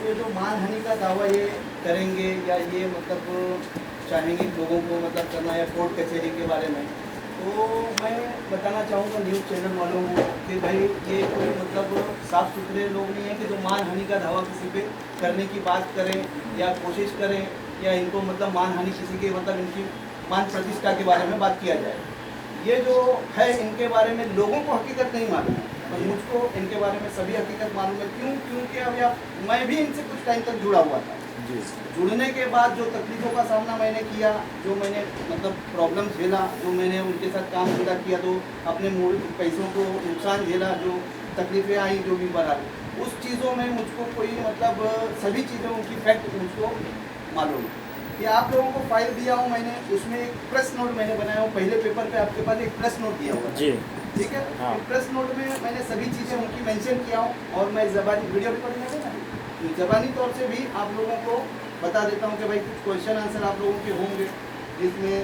ये जो मानहानि का दावा ये करेंगे या ये मतलब चाहेंगे लोगों को मतलब करना या कोर्ट कचहरी के बारे में, तो मैं बताना चाहूँगा न्यूज़ चैनल वालों को कि भाई ये कोई मतलब साफ़ सुथरे लोग नहीं हैं कि जो मानहानि का दावा किसी पे करने की बात करें या कोशिश करें या इनको मतलब मानहानि किसी के मतलब इनकी मान प्रतिष्ठा के बारे में बात किया जाए। ये जो है इनके बारे में लोगों को हकीकत नहीं मालूम है, पर मुझको इनके बारे में सभी हकीकत मालूम है। क्यों? क्योंकि अभी मैं भी इनसे कुछ टाइम तक जुड़ा हुआ था। जुड़ने के बाद जो तकलीफ़ों का सामना मैंने किया, जो मैंने मतलब प्रॉब्लम झेला, जो मैंने उनके साथ काम धंधा किया, तो अपने मूल पैसों को नुकसान झेला, जो तकलीफ़ें आई, जो भी बना, उस चीज़ों में मुझको कोई मतलब सभी चीज़ों की फैक्ट मुझको मालूम है। ये आप लोगों को फाइल दिया हूँ मैंने, उसमें एक प्रेस नोट मैंने बनाया हूँ। पहले पेपर पे आपके पास एक प्रेस नोट दिया हुआ जी, ठीक है। हाँ। प्रेस नोट में मैंने सभी चीज़ें उनकी मेंशन किया हूँ और मैं ज़बानी वीडियो रिकॉर्डिंग है ना, ज़बानी तौर से भी आप लोगों को बता देता हूँ कि भाई कुछ क्वेश्चन आंसर आप लोगों के होंगे जिसमें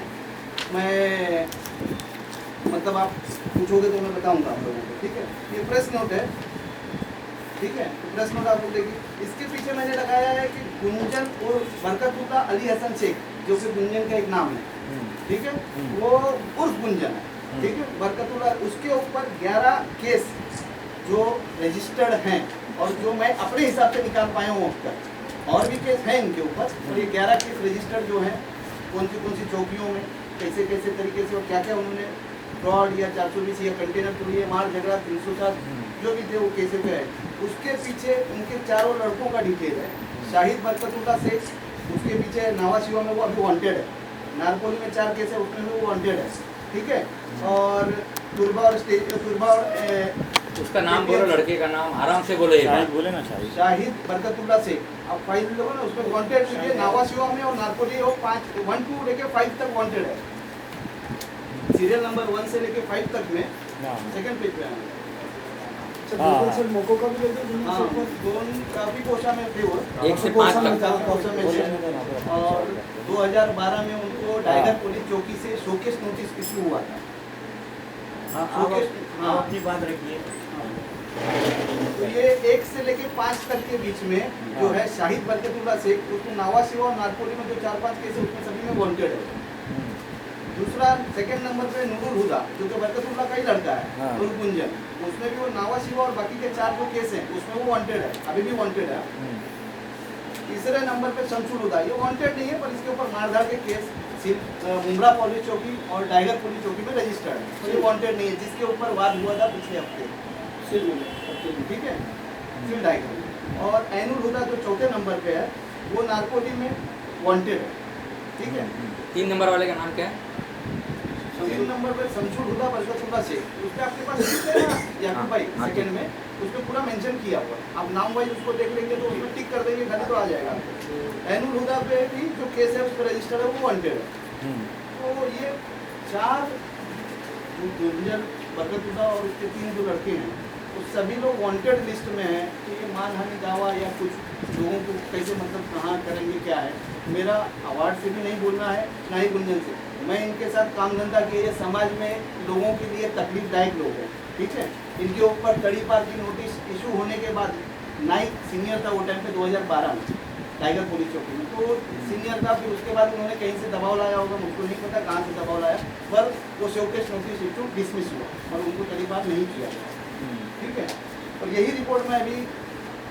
मैं मतलब आप पूछोगे तो मैं बताऊँगा आप लोगों को, ठीक है। ये प्रेस नोट है, ठीक है। तो प्रेस नोट आप लोग देखिए। इसके पीछे मैंने लगाया है कि गुंजन और बरकतुल्ला अली हसन शेख, जो कि गुंजन का एक नाम है, ठीक है, वो उर्फ गुंजन है, ठीक है। बरकतुल्ला, उसके ऊपर 11 केस जो रजिस्टर्ड हैं और जो मैं अपने हिसाब से निकाल पाया हूँ अब तक, और भी केस हैं इनके ऊपर। और ये 11 केस रजिस्टर्ड जो हैं कौन सी चौकियों में कैसे कैसे तरीके से और क्या क्या उन्होंने फ्रॉड या 420 या कंटेनर चोरी या माल झगड़ा 307 जो भी थे वो केसे पे है। उसके पीछे उनके चारों लड़कों का डिटेल है। शाहिद बरकतुल्ला से उसके पीछे नावा शिवा में वो अभी वांटेड है। नारकोली में 4 केस है, उसमें भी वो वांटेड है, ठीक है। और तुरबा और उसका नाम बोलो, लड़के का नाम आराम से बोलो एक बार। बोले ना शाहिद। शाहिद बरकतुल्ला से आप फाइल लो ना, उसमें वांटेड लीजिए। नावा शिवा में और नारकोली वो 1 2 लेके 5 तक वांटेड है। सीरियल नंबर 1 से लेके 5 तक में सेकंड पेज पे आना। हाँ। मोको का भी लेते हैं। हाँ, दोन काफी कोशा में थे वो, 1 से 5 तक। कोशा में थे। और 2012 में उनको टाइगर पुलिस चौकी से शोकेस नोटिस इशू हुआ था। शोकेस, हाँ, अपनी बात रखिए। तो ये 1 से लेके 5 तक के बीच में जो है शाहिद बरकतुल्ला से, उसमें नावा शिवा और नारकोली में जो 4-5 केस है उसमें सभी में वांटेड है। दूसरा सेकंड नंबर पे नूरुल हुदा, जो कि बरकतुल्ला का ही लड़का है, नूर गुंजन, उसमें भी वो नावा शिवा और बाकी के 4 जो केस हैं उसमें वो वांटेड है, अभी भी वांटेड है। तीसरे नंबर पे शमसुल हुदा, ये वांटेड नहीं है पर इसके ऊपर मारधाड़ के केस मुमरा पुलिस चौकी और टाइगर पुलिस चौकी में रजिस्टर्ड है, तो ये वांटेड नहीं है, जिसके ऊपर वाद हुआ था पिछले हफ्ते, ठीक है, सिल टाइगर। और ऐनुल हुदा जो चौथे नंबर पे है वो नारकोली में वांटेड है, ठीक है। 3 नंबर वाले का नाम क्या है? 3 नंबर पे शमसुल हुदा बरकतुल्ला से, उसपे आपके पास लिस्ट है ना याकूब भाई, सेकंड में उसपे पूरा मेंशन किया हुआ है। आप नाम वाइज उसको देख लेंगे तो उसमें टिक कर देंगे खाली तो आ जाएगा। ऐनुल हुदा पे भी जो केस है उस पर रजिस्टर्ड है वो वांटेड है। तो ये 4 गुंजन, बरकतुल्ला और उसके 3 जो लड़के हैं वो सभी लोग वांटेड लिस्ट में हैं। तो ये मानहानि दावा या कुछ लोगों को कैसे मतलब कहाँ करेंगे क्या है, मेरा अवार्ड से भी नहीं बोलना है ना ही गुंजन से। मैं इनके साथ काम धंधा किया, ये समाज में लोगों के लिए तकलीफदायक लोग हैं, ठीक है। इनके ऊपर तड़ीपार की नोटिस इशू होने के बाद नाइक सीनियर था वो टाइम पे 2012 में टाइगर पुलिस चौकी में, तो सीनियर था। फिर उसके बाद उन्होंने कहीं से दबाव लाया होगा, मुझको नहीं पता कहाँ से दबाव लाया, पर वो शोकेस नोटिस इशू डिसमिस हुआ और उनको तड़ीपार नहीं किया, ठीक है। और यही रिपोर्ट मैं अभी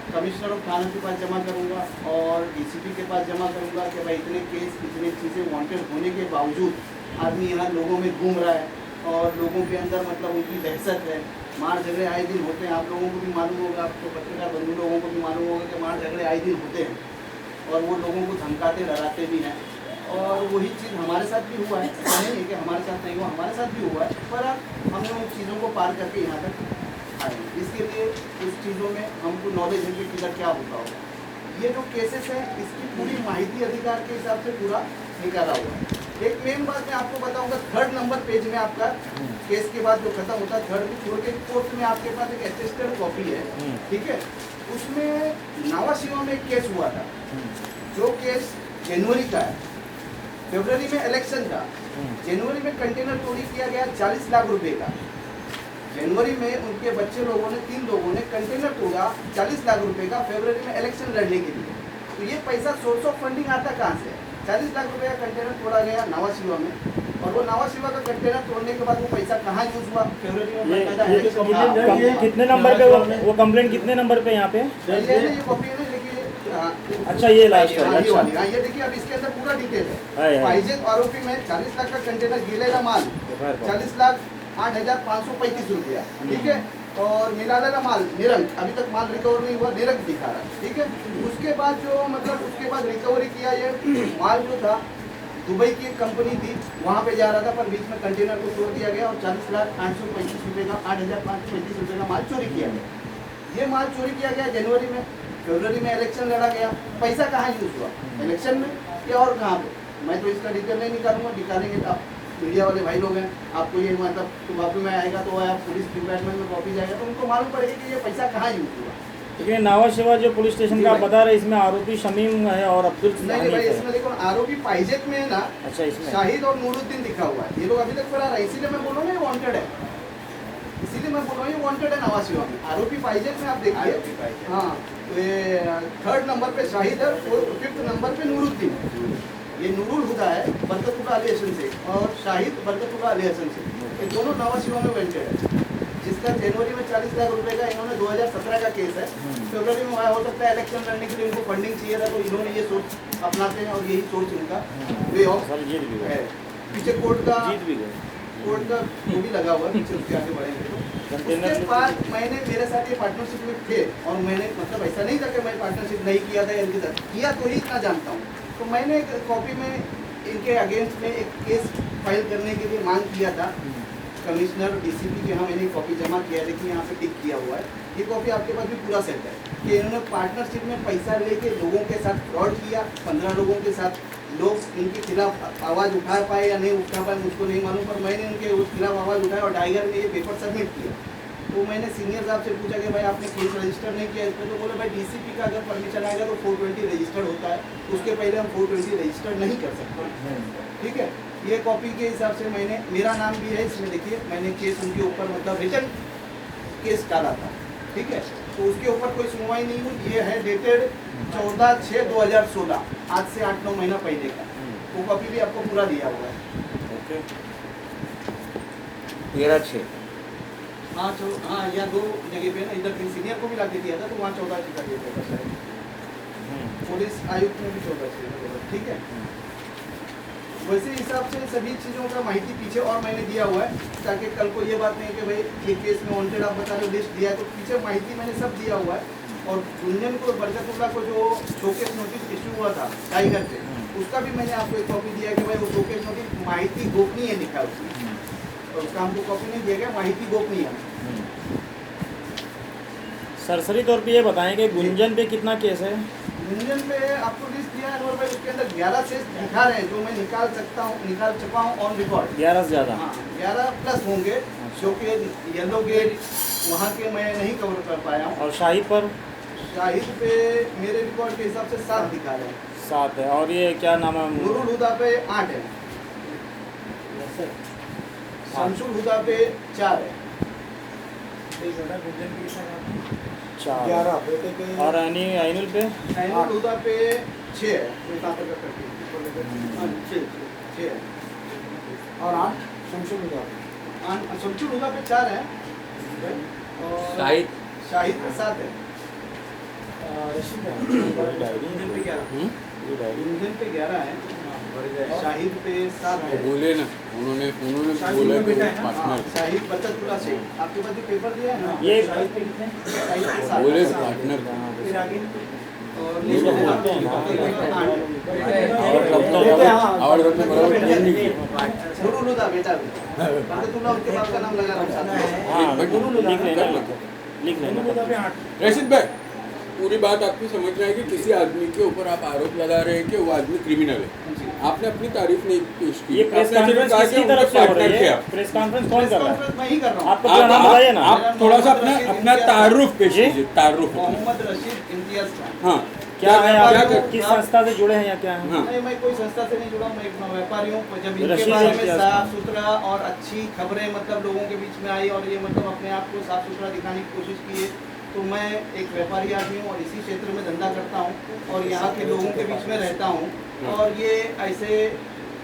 कमिश्नर ऑफ थाना के पास जमा करूंगा और डीसीपी के पास जमा करूंगा कि भाई इतने केस इतनी चीज़ें वांटेड होने के बावजूद आदमी यहाँ लोगों में घूम रहा है और लोगों के अंदर मतलब उनकी दहशत है। मार झगड़े आए दिन होते हैं, आप लोगों को भी मालूम होगा, आपको पत्रकार बंधु लोगों को भी मालूम होगा कि मार झगड़े आए दिन होते हैं और वो लोगों को धमकाते डराते भी हैं। और वही चीज़ हमारे साथ भी हुआ है, ऐसा नहीं है कि हमारे साथ नहीं हुआ, हमारे साथ भी हुआ है, पर हमने उन चीज़ों को पार करके यहाँ तक आए। इसके लिए उस चीज़ों में हमको नॉलेज है कि किधर क्या होता होगा। ये जो केसेस हैं इसकी पूरी माहिती अधिकार के हिसाब से पूरा निकाला हुआ है। एक मेन बात मैं आपको बताऊंगा, 3rd नंबर पेज में आपका केस के बाद जो खत्म होता है 3rd छोड़ के 4th में आपके पास एक अटेस्टेड कॉपी है, ठीक है। उसमें नावा शिवा में एक केस हुआ था, जो केस जनवरी का है। फरवरी में इलेक्शन था, जनवरी में कंटेनर चोरी किया गया 40 लाख रुपए का, जनवरी में उनके बच्चे लोगों ने 3 लोगों ने कंटेनर तोड़ा 40 लाख रुपए का फरवरी में इलेक्शन लड़ने के लिए। तो ये पैसा सोर्स ऑफ फंडिंग आता कहाँ से है? 40 लाख रुपए का कंटेनर तोड़ा गया नवा शिवा में, और वो नवा शिवा का कंटेनर तोड़ने के बाद वो पैसा कहाँ यूज हुआ? फरवरी में बाकायदा election था। कितने नंबर पे वो कंप्लेंट कितने नंबर पे यहाँ पे? ये कॉपी है ना, देखिए। अच्छा ये लास्ट है। हाँ, ये अच्छा वाली। हाँ, ये देखिए, अब इसके अंदर पूरा डिटेल हाँ, है। हाँ। फाइजेत आरोपी में 40 लाख का कंटेनर गिलेगा माल 40 लाख 8,535 रुपया, ठीक है। और मिलालेगा माल निरंक, अभी तक माल रिकवर नहीं हुआ, निरंक दिखा रहा है, ठीक है। उसके बाद जो मतलब उसके बाद रिकवरी किया, ये माल जो था दुबई की एक कंपनी थी, वहाँ पे जा रहा था, पर बीच में कंटेनर को तोड़ दिया गया और 40 लाख 835 रुपये का 8,535 रुपये का माल चोरी किया गया। ये माल चोरी किया गया जनवरी में, फरवरी में इलेक्शन लड़ा गया। पैसा कहाँ यूज हुआ? इलेक्शन में या और कहाँ पे? मैं तो इसका डिटेल नहीं निकालूंगा, निकालेंगे आप मीडिया वाले भाई लोग हैं, आपको ये मतलब तो कॉपी में आएगा तो आप पुलिस डिपार्टमेंट में कॉपी जाएगा तो उनको मालूम पड़ेगा कि ये पैसा कहाँ यूज हुआ। लेकिन नावा शिवा जो पुलिस स्टेशन जी का भाई। बता रहे इसमें आरोपी शमीम है और अब्दुल नहीं भाई, हनीफ इसमें है। देखो आरोपी पाइजेत में है ना, अच्छा इसमें शाहिद और नूरुद्दीन लिखा हुआ है। ये लोग अभी तक फरार है, इसीलिए मैं बोल रहा हूँ ना ये वांटेड है, इसीलिए मैं बोल रहा हूँ ये वांटेड है नवा शिवा में। आरोपी पाइजेत में आप देखिए, हाँ, तो ये 3rd नंबर पे शाहिद है, 5th नंबर पे नूरुद्दीन। ये नूरुल हुदा है बरकतुल्लाह अली हसन से, और शाहिद बरकतुल्लाह अली हसन से, ये दोनों नवा शिवा में वेंटेड है। जिसका जनवरी में 40 लाख रुपए का इन्होंने 2017 का केस है, फरवरी में हो सकता है इलेक्शन लड़ने के लिए उनको फंडिंग चाहिए था, तो इन्होंने ये सोच अपनाते हैं और यही सोच इनका वे ऑफ सर जीत भी है। गए, पीछे कोर्ट का जीत भी गए। वो भी लगा हुआ है, पीछे उसके आगे बढ़ेंगे तो। कंटेनर उसके बाद मैंने मेरे साथ ये पार्टनरशिप में थे, और मैंने मतलब ऐसा नहीं था कि मैं पार्टनरशिप नहीं किया था इनके साथ, किया तो ही इतना जानता हूँ। तो मैंने एक कॉपी में इनके अगेंस्ट में एक केस फाइल करने के लिए मांग किया था कमिश्नर डीसीपी के यहाँ। मैंने कॉपी जमा किया, देखिए यहाँ पे टिक किया हुआ है, ये कॉपी आपके पास भी पूरा सेट है कि इन्होंने पार्टनरशिप में पैसा लेके लोगों के साथ फ्रॉड किया। 15 लोगों के साथ लोग इनके खिलाफ आवाज़ उठा पाए या नहीं उठा पाए मुझको नहीं मालूम, पर मैंने उनके खिलाफ आवाज़ उठाई और टाइगर ने ये पेपर सबमिट किया। तो मैंने सीनियर साहब से पूछा कि भाई आपने केस रजिस्टर नहीं किया इसमें, तो बोले भाई डीसीपी का अगर परमिशन आएगा तो 420 रजिस्टर्ड होता है, उसके पहले हम 420 रजिस्टर्ड नहीं कर सकते, ठीक है। ये कॉपी के हिसाब से मैंने, मेरा नाम भी है इसमें, देखिए मैंने केस उनके ऊपर मतलब रिटर्न केस डाला था, ठीक है। तो उसके ऊपर कोई सुनवाई नहीं हुई। ये है डेटेड 14/6/2016, आज से 8-9 महीना पहले का। वो कॉपी भी आपको पूरा दिया हुआ है। ओके 13/6 हाँ, या 2 जगह पे ना, इधर फिर सीनियर को भी ला के दिया था तो वहाँ 14 का दिया था शायद। पुलिस आयुक्त में भी 14, ठीक है। वैसे हिसाब से सभी चीज़ों का माहिती पीछे और मैंने दिया हुआ है, ताकि कल को ये बात नहीं कि भाई ये केस में वांटेड आप बता रहे हो, लिस्ट दिया है, तो पीछे माहिती मैंने सब दिया हुआ है। और गुंजन को, बरकतुल्लाह को जो शोकेस नोटिस इशू हुआ था टाइगर पे, उसका भी मैंने आपको एक कॉपी दिया कि भाई वो शोकेस नोटिस माहिती गोपनीय लिखा है उसमें, और उसका हमको कॉपी नहीं दिया गया, माहिती गोपनीय है। सरसरी तौर पे ये बताएं कि गुंजन पे कितना केस है? गुंजन पे आपको लिस्ट दिया है अनवर भाई, उसके अंदर 11 से दिखा रहे हैं जो मैं निकाल चुका हूँ ऑन रिकॉर्ड। 11 से ज़्यादा? हाँ, 11 प्लस होंगे, जो कि येलो गेट वहाँ के मैं नहीं कवर कर पाया हूँ। और शाहिद पर? शाहिद पे मेरे रिकॉर्ड के हिसाब से 7 दिखा रहे हैं। 7 है। और ये क्या नाम है? नूरुल हुदा पे 8 है, शमशुल हुदा पे 4 है, 4 और आइनुल पे? ऐनुल हुदा पे 6 है। कोई कहाँ पर करती है? हाँ, 6 है। और 8 शमशुल हुदा, शमशुल हुदा पे 4 है, और शाहिद पे 7 है। गुंजन पे 11 है, शाहिद पे 7 है। बोले ना उन्होंने बोला कि पार्टनर शाहिद बरकतुल्लाह से आपके पास जो पेपर दिया है ना, ये शाहिद पे कितने? शाहिद पे 7 बोले है। पार्टनर फिर आगे और ये तो बोलते हैं ना। और तब तो बराबर ट्रेन नहीं किया। नूरुल हुदा बेटा बरकतुल्लाह उनके बाप का नाम लगा रखा था। हाँ लिख लेना। रशीद भाई, पूरी बात आपको समझना है कि किसी आदमी के ऊपर आप आरोप लगा रहे हैं कि वो आदमी क्रिमिनल है। आपने अपनी तारीफ नहीं पेश की। ये प्रेस आपने सिर्फ कॉन्फ्रेंस कहा कि किसकी उनके तरफ से हो पार्टनर रही थे है? आप। प्रेस कॉन्फ्रेंस कौन कर रहा है? कॉन्फ्रेंस मैं ही कर रहा हूँ। आपका पूरा नाम बताइए ना। आप थोड़ा सा अपना तारुफ पेश जी? कीजिए, तारुफ। मोहम्मद रशीद इम्तियाज खान। हाँ, क्या है आप क्या कर- किस संस्था से जुड़े हैं या क्या है? हाँ। नहीं, मैं कोई संस्था से नहीं जुड़ा हूँ, मैं एक व्यापारी हूँ। जब इनके रशीद बारे में इम्तियाज साफ खान। सुथरा और अच्छी खबरें मतलब लोगों के बीच में आई और ये मतलब अपने आप को साफ सुथरा दिखाने की कोशिश की है, तो मैं एक व्यापारी आदमी हूँ और इसी क्षेत्र में धंधा करता हूँ और यहाँ के लोगों के बीच में रहता हूँ। और ये ऐसे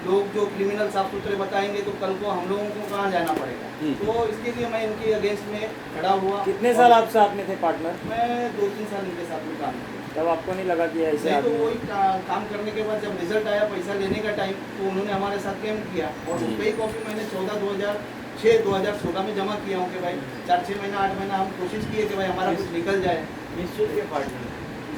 लोग जो क्रिमिनल साफ सुथरे बताएंगे तो कल को हम लोगों को कहाँ जाना पड़ेगा। तो इसके लिए मैं इनके अगेंस्ट में खड़ा हुआ। कितने साल आप साथ में थे पार्टनर? मैं 2-3 साल इनके साथ में काम किया। तब आपको नहीं लगा कि ऐसे नहीं तो आदमी वही काम करने के बाद जब रिजल्ट आया पैसा लेने का टाइम, तो उन्होंने हमारे साथ कैम्प किया और उसकी कॉपी मैंने 2014-2016 में जमा किया हूँ कि भाई 4-6 महीना 8 महीना हम कोशिश किए कि भाई हमारा कुछ निकल जाए।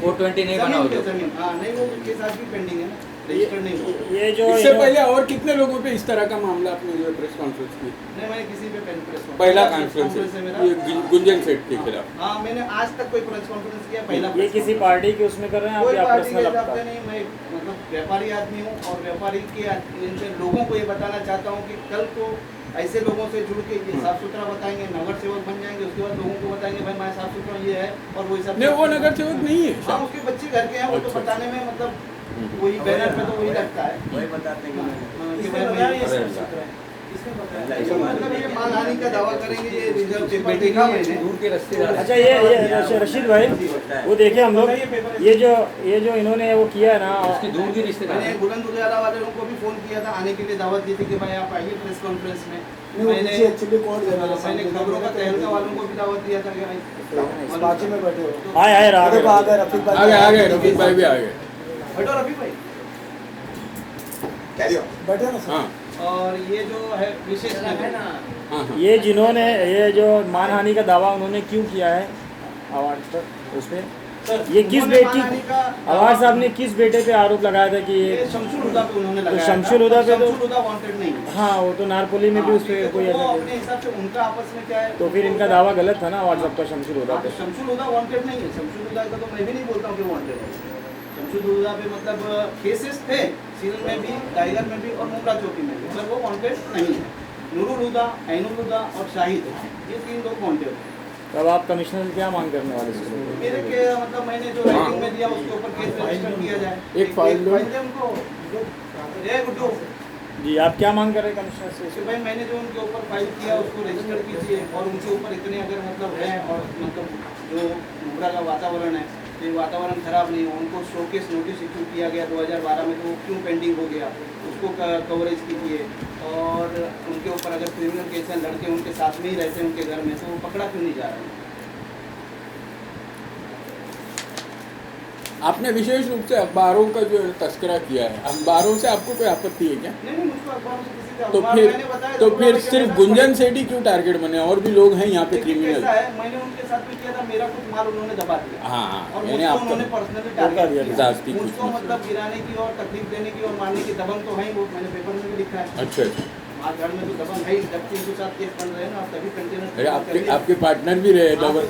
420 नहीं बना हो तो जमीन हाँ नहीं, वो केस आज भी पेंडिंग है ना, रजिस्टर्ड नहीं हुआ। ये जो इससे पहले और कितने लोगों पे इस तरह का मामला आपने जो प्रेस कॉन्फ्रेंस की? नहीं, मैंने किसी पे प्रेस पहला कॉन्फ्रेंस कॉन्फ्रेंस है है मेरा। ये गुंजन सेठ के खिलाफ। हाँ, मैंने आज तक कोई प्रेस कॉन्फ्रेंस किया, पहला ये press किसी conference। पार्टी के उसमें कर रहे हैं आप कोई या पार्टी के पर्सनल हिसाब आपका? से नहीं, मैं मतलब व्यापारी आदमी हूँ और व्यापारी के इनसे लोगों को ये बताना चाहता हूँ कि कल को ऐसे लोगों से जुड़ के ये साफ सुथरा बताएंगे, नगर सेवक बन जाएंगे, उसके बाद लोगों को बताएंगे भाई मैं साफ सुथरा ये है और वो सब। नहीं, वो नगर सेवक नहीं है। हाँ, उसके बच्चे घर के हैं, वो तो अच्छा। बताने में मतलब वही बैनर पे तो वही लगता है। वही बताते हैं कि भाई मैं मतलब ये मानहानि का दावा करेंगे, ये रिजर्व पेपर देखा मैंने। दूर के रिश्तेदार अच्छा ये रशीद भाई वो देखे हम लोग ये जो इन्होंने वो किया है ना उसकी दूर के रिश्तेदार मैंने हैं। बुलंद उजाला वाले लोगों को भी फोन किया था, आने के लिए दावत दी थी कि भाई आप आइए प्रेस कॉन्फ्रेंस में। मैंने एक्चुअली कोड दे रहा मैंने खबरों का तहलका वालों को भी दावत दिया था कि भाई बाजी में बैठे हो। आए आए रहा देखो आ गए रफीक भाई, आ गए रफीक भाई भी आ गए। बैठो रफी भाई। बैठे ना सर। हाँ और ये जो है विशेष नगर, हाँ हाँ। ये जिन्होंने ये जो मानहानि का दावा उन्होंने क्यों किया है अवार्ड पर उस पे ये किस उन्होंने बेटी मानहानि का अवार्ड साहब ने किस बेटे पे आरोप लगाया था कि ये ये शमशुल हुदा पे उन्होंने तो लगाया शमशुल हुदा पे तो- शमशुल हुदा वांटेड नहीं है। हाँ वो तो नारपोली में भी उस पे ठीक है, कोई तो वो ऐसा अपने हिसाब से उनका आपस में क्या है, तो फिर इनका दावा गलत था ना व्हाट्सएप पर शमशुल हुदा पे। शमशुल हुदा वांटेड नहीं है। शमशुल हुदा का तो मैं भी नहीं बोलता हूँ कि वांटेड है। शमशुल हुदा पे मतलब केसेस थे सील में भी, टाइगर में भी और मुमरा चौकी में भी, मतलब वो वांटेड नहीं है। नूरुल हुदा, ऐनुल हुदा और शाहिद, ये 3 लोग वांटेड हैं। तब आप कमिश्नर से क्या मांग करने वाले थे? मेरे के मतलब मैंने जो राइटिंग में दिया उसके ऊपर केस रजिस्टर किया जाए। एक फाइल दो। दे उनको। ए गुड्डू, जी आप क्या मांग कर रहे हैं कमिश्नर से? कि भाई मैंने जो उनके ऊपर फाइल किया उसको रजिस्टर कीजिए और उनके ऊपर इतने अगर मतलब है और मतलब जो मुमरा का वातावरण है, ये वातावरण खराब नहीं हो, उनको शोकेस नोटिस इशू किया गया 2012 में, तो वो क्यों पेंडिंग हो गया उसको कवरेज कीजिए। और उनके ऊपर अगर क्रिमिनल केस हैं, लड़के उनके साथ में ही रहते हैं उनके घर में, तो वो पकड़ा क्यों नहीं जा रहा है। आपने विशेष रूप से अखबारों का जो तस्करा किया है, अखबारों से आपको कोई आपत्ति है क्या? नहीं मुझको अखबारों से किसी का तो अखबार फिर मैंने बताया तो तो फिर पूरा सिर्फ लेके गुंजन सेठी क्यों टारगेट बने? और भी लोग हैं यहाँ पे देखिए क्रिमिनल। कैसा है, मैंने उनके साथ भी किया था, मेरा कुछ माल उन्होंने दबा दिया हाँ और यानी मुझको आपका उन्होंने पर्सनली धोखा दिया, टारगेट जास्ती किया। कुछ मुझको नहीं। मतलब गिराने की और तकलीफ देने की और मारने की दबंग तो है ही, वो मैंने पेपर में भी लिखा है। अच्छा अच्छा। आज घर में तो दबंग है ही, जब 307 केस बन रहे हैं ना, तभी कंटेनर अरे आपके पार्टनर भी रहे डबल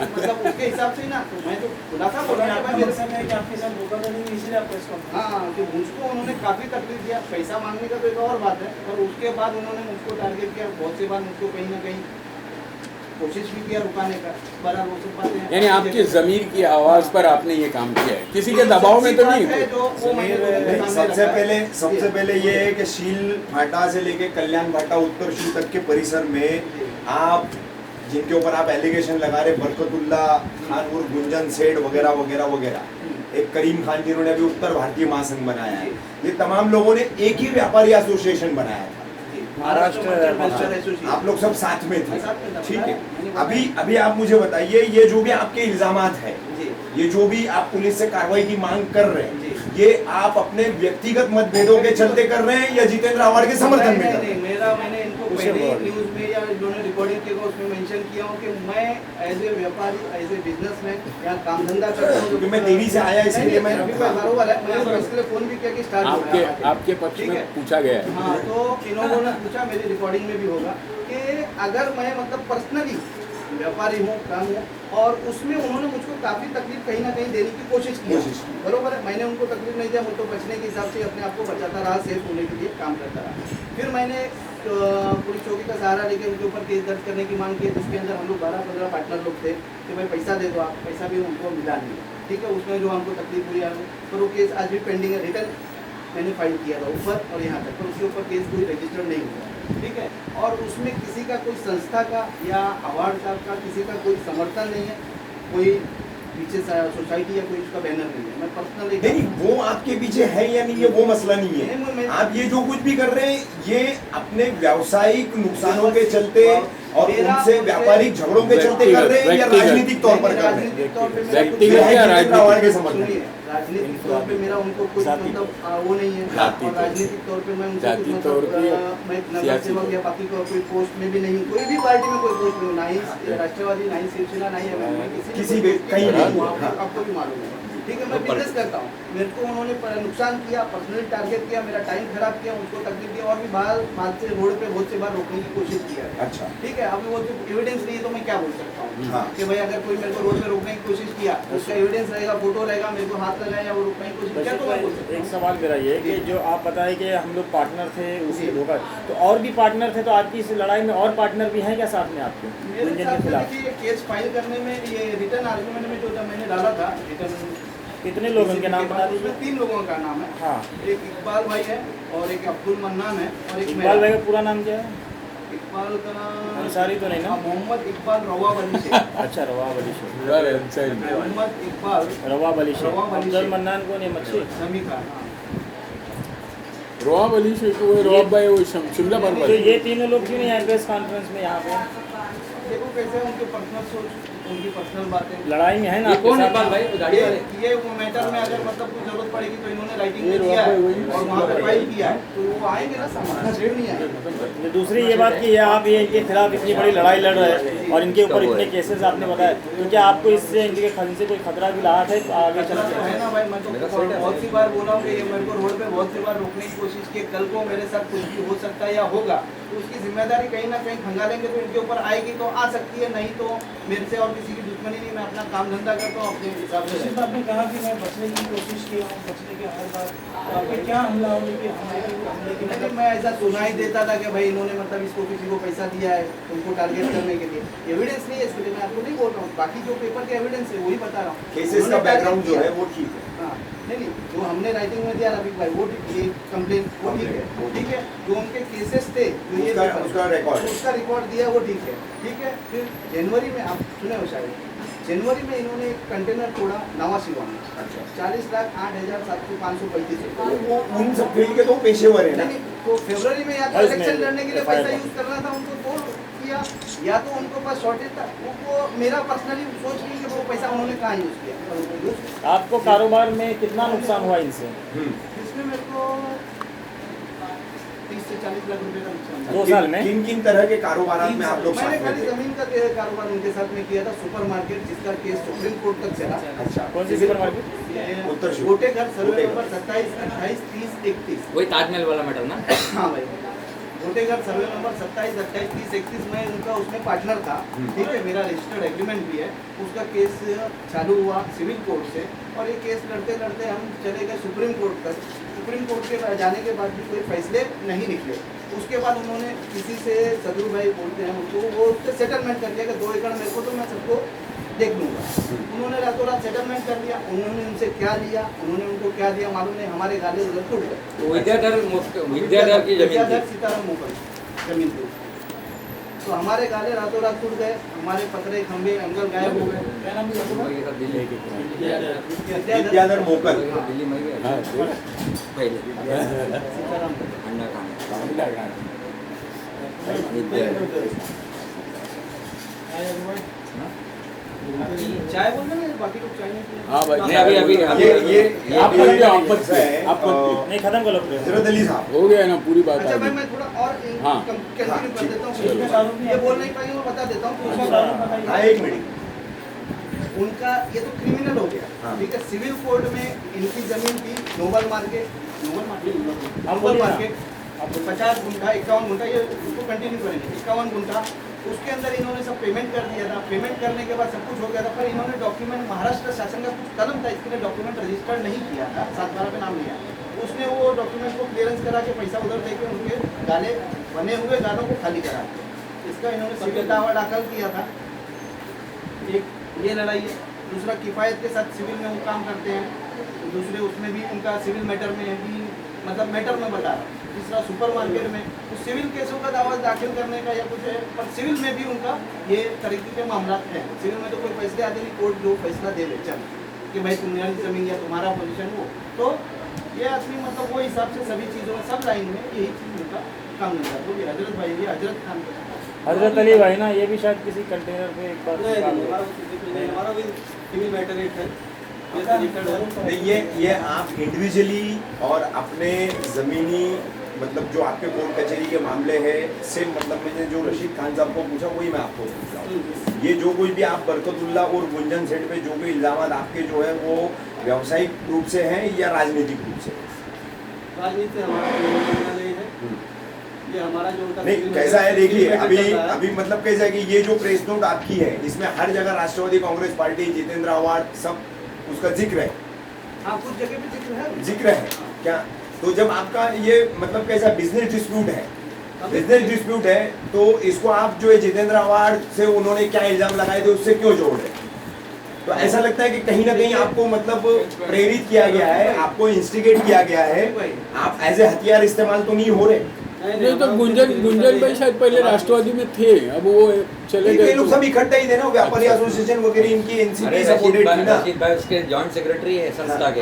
मतलब उसके हिसाब से ही ना, तो मैं तो खुलासा बोल रहा था मेरे साथ कि आपके साथ धोखाधड़ी हुई, इसलिए आप प्रेस कॉन्फ्रेंस। हाँ, कि मुझको उन्होंने काफ़ी तकलीफ दिया। पैसा मांगने का तो एक और बात है, और उसके बाद उन्होंने मुझको टारगेट किया। बहुत सी बार मुझको कहीं ना कहीं कोशिश भी किया रुकाने का, बहरहाल वो सब बातें यानी आपकी जमीर की आवाज पर आपने ये काम किया है, किसी के दबाव में तो नहीं? नहीं, सबसे पहले ये है कि शील भाटा से लेके कल्याण भाटा उत्तर शू तक के परिसर में आप जिनके ऊपर आप एलिगेशन लगा रहे, बरकतुल्ला खान उर्फ गुंजन सेठ वगैरह वगैरह वगैरह, एक करीम खान जिन्होंने अभी उत्तर भारतीय महासंघ बनाया है, ये तमाम लोगों ने एक ही व्यापारी एसोसिएशन बनाया था। महाराष्ट्र आप लोग सब साथ में थे, ठीक है। अभी आप मुझे बताइए, ये जो भी आपके इल्जामात है, ये जो भी आप पुलिस से कार्रवाई की मांग कर रहे हैं, ये आप अपने व्यक्तिगत मतभेदों के चलते कर रहे हैं या जितेंद्र आव्हाड के समर्थन में कर रहे हैं? मैंने इनको पहले न्यूज में या इन्होंने रिकॉर्डिंग किया उसमें मेंशन किया हूँ कि मैं एज ए व्यापारी, एज ए बिजनेसमैन यहाँ काम धंधा करता हूँ। क्योंकि मैं देरी से आया इसलिए मैं बरोबर है, मैंने इसलिए फोन भी किया कि स्टार्ट हो रहा है। आपके पक्ष ठीक है। में पूछा गया है। हाँ, तो इन्होंने पूछा, मेरी रिकॉर्डिंग में भी होगा कि अगर मैं मतलब पर्सनली व्यापारी हूँ, काम हूँ, और उसमें उन्होंने मुझको काफ़ी तकलीफ कहीं ना कहीं देने की कोशिश की। बरोबर है, मैंने उनको तकलीफ नहीं दिया, वो तो बचने के हिसाब से अपने आप को बचाता रहा, सेफ होने के लिए काम करता रहा। फिर मैंने पुलिस चौकी का सहारा लेके उनके ऊपर केस दर्ज करने की मांग की, जिसके अंदर हम लोग 12-15 पार्टनर लोग थे कि भाई पैसा दे दो आप, पैसा भी उनको मिला नहीं, ठीक है। उसमें जो हमको तकलीफ हुई है, पर वो केस आज भी पेंडिंग है। रिटर्न मैंने फाइल किया था ऊपर और यहाँ तक, पर उसके ऊपर केस कोई रजिस्टर्ड नहीं हुआ, ठीक है। और उसमें किसी का कोई संस्था का या अवार्ड का किसी का कोई समर्थन नहीं है, कोई पीछे सोसाइटी या कोई उसका बैनर नहीं है। मैं पर्सनली नहीं, वो आपके पीछे है या नहीं है वो मसला नहीं है। मैं आप ये जो कुछ भी कर रहे हैं ये अपने व्यावसायिक नुकसानों के चलते और उनसे व्यापारिक झगड़ों के चलते कर रहे हैं या राजनीतिक तौर पर कर रहे हैं? राजनीतिक तौर पे व्यक्तिगत या राजनीतिक के समर्थन? सुनिए, राजनीतिक तौर पे मेरा उनको कोई मतलब वो नहीं है, जाति और राजनीतिक तौर पे मैं उनसे जाति कुछ तौर मतलब पे मैं नगर सियासी सेवक या बाकी कोई पोस्ट में भी नहीं हूँ, कोई भी पार्टी में कोई पोस्ट में, ना ही राष्ट्रवादी, ना ही शिवसेना, ना ही किसी भी कहीं नहीं। आपको भी मालूम है, ठीक है। मैं बिजनेस करता हूँ, मेरे को उन्होंने नुकसान किया, पर्सनली टारगेट किया, मेरा टाइम खराब किया, उनको तकलीफ दी, और भी बाहर से रोड पे बहुत से बार रोकने की कोशिश किया है। अच्छा, ठीक है। अभी वो जो एविडेंस नहीं है तो मैं क्या बोल सकता हूँ हाँ। कि भाई अगर कोई मेरे को रोड पे रोकने की कोशिश किया, उसका एविडेंस रहेगा, फोटो रहेगा, मेरे को हाथ लगाया या वो रोकने की कोशिश किया, तो मैं बोल सकता एक हूँ। सवाल मेरा ये है कि जो आप बताए कि हम लोग पार्टनर थे उसके धोखा, तो और भी पार्टनर थे, तो आपकी इस लड़ाई में और पार्टनर भी हैं क्या साथ में आपके मेरे गुंजन हिसाब के से खिलाफ? देखिए, ये केस फाइल करने में ये रिटर्न आर्गुमेंट में जो मैंने डाला था रिटर्न, कितने लोग उनके नाम बता दीजिए? उसमें 3 लोगों का नाम है। हाँ, एक इकबाल भाई है और एक अब्दुल मन्नान है और एक इकबाल भाई का पूरा नाम क्या है? इकबाल का नाम अंसारी तो नहीं ना? मोहम्मद इकबाल रवा बली शेख। अच्छा, रवाब अली शेख, मोहम्मद इकबाल रवाब अली शेख। रवाब अली अब्दुल शेख। मन्नान को नहीं, मच्छी समी खान, हाँ। रोआब अली शेख, वो रोआब भाई वो शिमला तो पर ये तीनों लोग क्यों नहीं आए प्रेस कॉन्फ्रेंस में यहाँ पे? देखो कैसे है, उनके पर्सनल सोच, उनकी पर्सनल बातें। लड़ाई में है ना ये आपके कौन साथ? इकबाल भाई, वो दाढ़ी वाले? ये वो मैटर में अगर मतलब कुछ जरूरत पड़ेगी तो इन्होंने राइटिंग ये में दिया है रोक भाई वही और वहाँ पे फाइल किया है, तो वो आएंगे ना, सामान छेड़ नहीं आएंगे। ये दूसरी ये बात कि ये आप ये इनके खिलाफ इतनी बड़ी लड़ाई लड़ रहे हैं और इनके ऊपर इतने केसेस आपने बताया, तो क्या आपको इससे इनके खन से कोई खतरा भी रहा है तो आगे चल तो है के? ना भाई, मैं तो बहुत सी बार बोला हूँ कि ये मेरे को रोड पे बहुत सी बार रोकने की कोशिश की, कल को मेरे साथ कुछ भी हो सकता है या होगा, तो उसकी जिम्मेदारी कहीं ना कहीं खंगालेंगे तो इनके ऊपर आएगी, तो आ सकती है, नहीं तो मेरे से और किसी की दुश्मनी नहीं, मैं अपना काम धंधा करता हूँ अपने हिसाब से। जैसे आपने कहा कि मैं बचने की कोशिश किया हूँ, बचने के हर बार, तो आप पे क्या हमला होने की हमले की लेकिन मैं ऐसा सुना ही देता था कि भाई इन्होंने मतलब इसको किसी को पैसा दिया है उनको टारगेट करने के लिए, एविडेंस नहीं है इसके लिए मैं आपको नहीं बोल रहा हूँ, बाकी जो पेपर के एविडेंस है वही बता रहा हूँ। केसेस का उन्होंने बैकग्राउंड target जो किया। है वो ठीक है। हाँ, नहीं, जो हमने राइटिंग में दिया रफीक भाई, वो ये कंप्लेन वो ठीक है, ठीक है। जो उनके केसेस थे, जो ये उसका record। उसका रिकॉर्ड दिया वो ठीक है, ठीक है। फिर जनवरी में आप सुने हो शायद, जनवरी में इन्होंने एक कंटेनर छोड़ा नवा शिवा में, अच्छा, 40,08,535 तो वो उन सब फील्ड के तो पेशेवर है ना। नहीं, तो फरवरी में या तो इलेक्शन लड़ने के लिए पैसा यूज करना था उनको, तो किया, या तो उनको पास शॉर्टेज था, वो मेरा पर्सनली सोच नहीं कि वो पैसा उन्होंने कहाँ यूज किया। आपको कारोबार में कितना नुकसान हुआ इनसे? इसमें मेरे को 30 से 40 लाख रुपए का नुकसान था। 2 साल में? किन किन तरह के कारोबार में आप लोग मैंने साथ में खाली थे? जमीन का कारोबार उनके साथ में किया था, सुपरमार्केट, जिसका केस सुप्रीम कोर्ट तक चला। अच्छा, कौन सी सुपरमार्केट? उत्तर शुरू। गोटे घर सर्वे गोटे घर। नंबर 27, 28, 30, 31। वही ताजमहल वाला मैटर ना? हाँ भाई, गोटे घर सर्वे नंबर 27, 28, 30, 31 में उनका उसमें पार्टनर था, ठीक है। मेरा रजिस्टर्ड एग्रीमेंट भी है, उसका केस चालू हुआ सिविल कोर्ट से, और ये केस लड़ते लड़ते हम चले गए सुप्रीम कोर्ट तक। सुप्रीम कोर्ट के जाने के बाद भी कोई फैसले नहीं निकले। उसके बाद उन्होंने किसी से सदरू भाई बोलते हैं उनको, वो उससे सेटलमेंट कर दिया कि 2 एकड़ मेरे को तो मैं सबको देख लूँगा। उन्होंने रातों रात सेटलमेंट कर दिया। उन्होंने उनसे क्या लिया, उन्होंने उनको क्या दिया मालूम नहीं, हमारे गाले उधर टूट गए। तो विद्याधर की जमीन विद्याधर थी। सीताराम मोकल जमीन थी, तो हमारे गाले रातों रात टूट गए, हमारे पतरे खंभे एंगल गायब हो गए। क्या नाम है आपका? ये सब दिल्ली विद्याधर मोकल। दिल्ली में गया हाँ, पहले सीताराम अंडा खाने चाय बोल रहे हैं, बाकी लोग चाय नहीं पीते। हाँ भाई, नहीं, अभी ये आप पढ़ के, आप पढ़ के, है, आप पढ़ के। नहीं, खत्म कर लो प्रेस। हजरत अली साहब। हो गया ना पूरी बात अच्छा आ भाई, गई। मैं थोड़ा और हाँ। कंटिन्यू कर देता हूँ। चलो। ये बोल नहीं पाएंगे, मैं बता देता हूँ। हाँ, एक मिनट। उनका ये तो क्रिमिनल हो गया, हाँ। ठीक है। सिविल कोर्ट में इनकी जमीन थी नोबल मार्केट, हम नोबल बोलिए ना। मार्केट 50 गुंठा, 51 गुंठा, ये उसको कंटिन्यू करेंगे। 51 गुंठा उसके अंदर इन्होंने सब पेमेंट कर दिया था। पेमेंट करने के बाद सब कुछ हो गया था, पर इन्होंने डॉक्यूमेंट महाराष्ट्र शासन का कुछ कलम था, इसके लिए डॉक्यूमेंट रजिस्टर्ड नहीं किया था, 7/12 पे नाम लिया। उसने वो डॉक्यूमेंट को क्लियरेंस करा के पैसा उधर दे के उनके गाले बने हुए गालों को खाली करा दिया। इसका इन्होंने सिविल दावा दाखिल किया था। एक ये लड़ाई है। दूसरा, किफ़ायत के साथ सिविल में वो काम करते हैं। दूसरे उसमें भी उनका सिविल मैटर में भी मतलब मैटर में बता रहा। तीसरा, सुपर मार्केट में तो सिविल केसों का दावा दाखिल करने का या कुछ है, पर सिविल में भी उनका ये तरीके के मामला हैं। सिविल में तो कोई फैसले आते नहीं, कोर्ट जो फैसला दे दे चल कि भाई तुम्हारी जमीन या तुम्हारा पोजीशन हो, तो ये आदमी मतलब वो हिसाब से सभी चीज़ों में सब लाइन में यही चीज़ उनका काम नहीं था। तो ये हजरत भाई, ये हजरत खान हजरत अली भाई ना, ये भी शायद किसी कंटेनर पे एक बार हमारा भी सिविल मैटर है। नहीं, ये आप इंडिविजुअली और अपने ज़मीनी मतलब जो आपके कोर्ट कचहरी के मामले हैं सेम, मतलब मैंने जो रशीद खान साहब को पूछा वही मैं आपको पूछ रहा हूँ। ये जो कुछ भी आप बरकतुल्ला और गुंजन सेठ पे जो भी इल्ज़ाम आपके जो है वो व्यावसायिक रूप से हैं या राजनीतिक रूप से? राजनीति से हमारा नहीं है, ये हमारा जो उनका नहीं, कैसा है देखिए, अभी मतलब कैसा है कि ये जो प्रेस नोट आपकी है इसमें हर जगह राष्ट्रवादी कांग्रेस पार्टी, जितेंद्र आव्हाड सब उसका जिक्र है। हाँ, कुछ जगह पे जिक्र है क्या? तो जब आपका ये मतलब कैसा बिजनेस डिस्प्यूट है, बिजनेस डिस्प्यूट है, तो इसको आप जो है जितेंद्र आव्हाड से उन्होंने क्या इल्जाम लगाए थे उससे क्यों जोड़ रहे? तो ऐसा लगता है कि कहीं ना कहीं आपको मतलब प्रेरित किया गया है, आपको इंस्टिगेट किया गया है, आप एज ए हथियार इस्तेमाल तो नहीं हो रहे। नहीं तो गुंजन भाई शायद पहले राष्ट्रवादी में थे, अब वो चले गए। ये लोग सब इकट्ठा ही थे ना, व्यापारी एसोसिएशन वगैरह इनकी एनसीपी सपोर्टेड थी ना। रशीद भाई उसके जॉइंट सेक्रेटरी है संस्था के।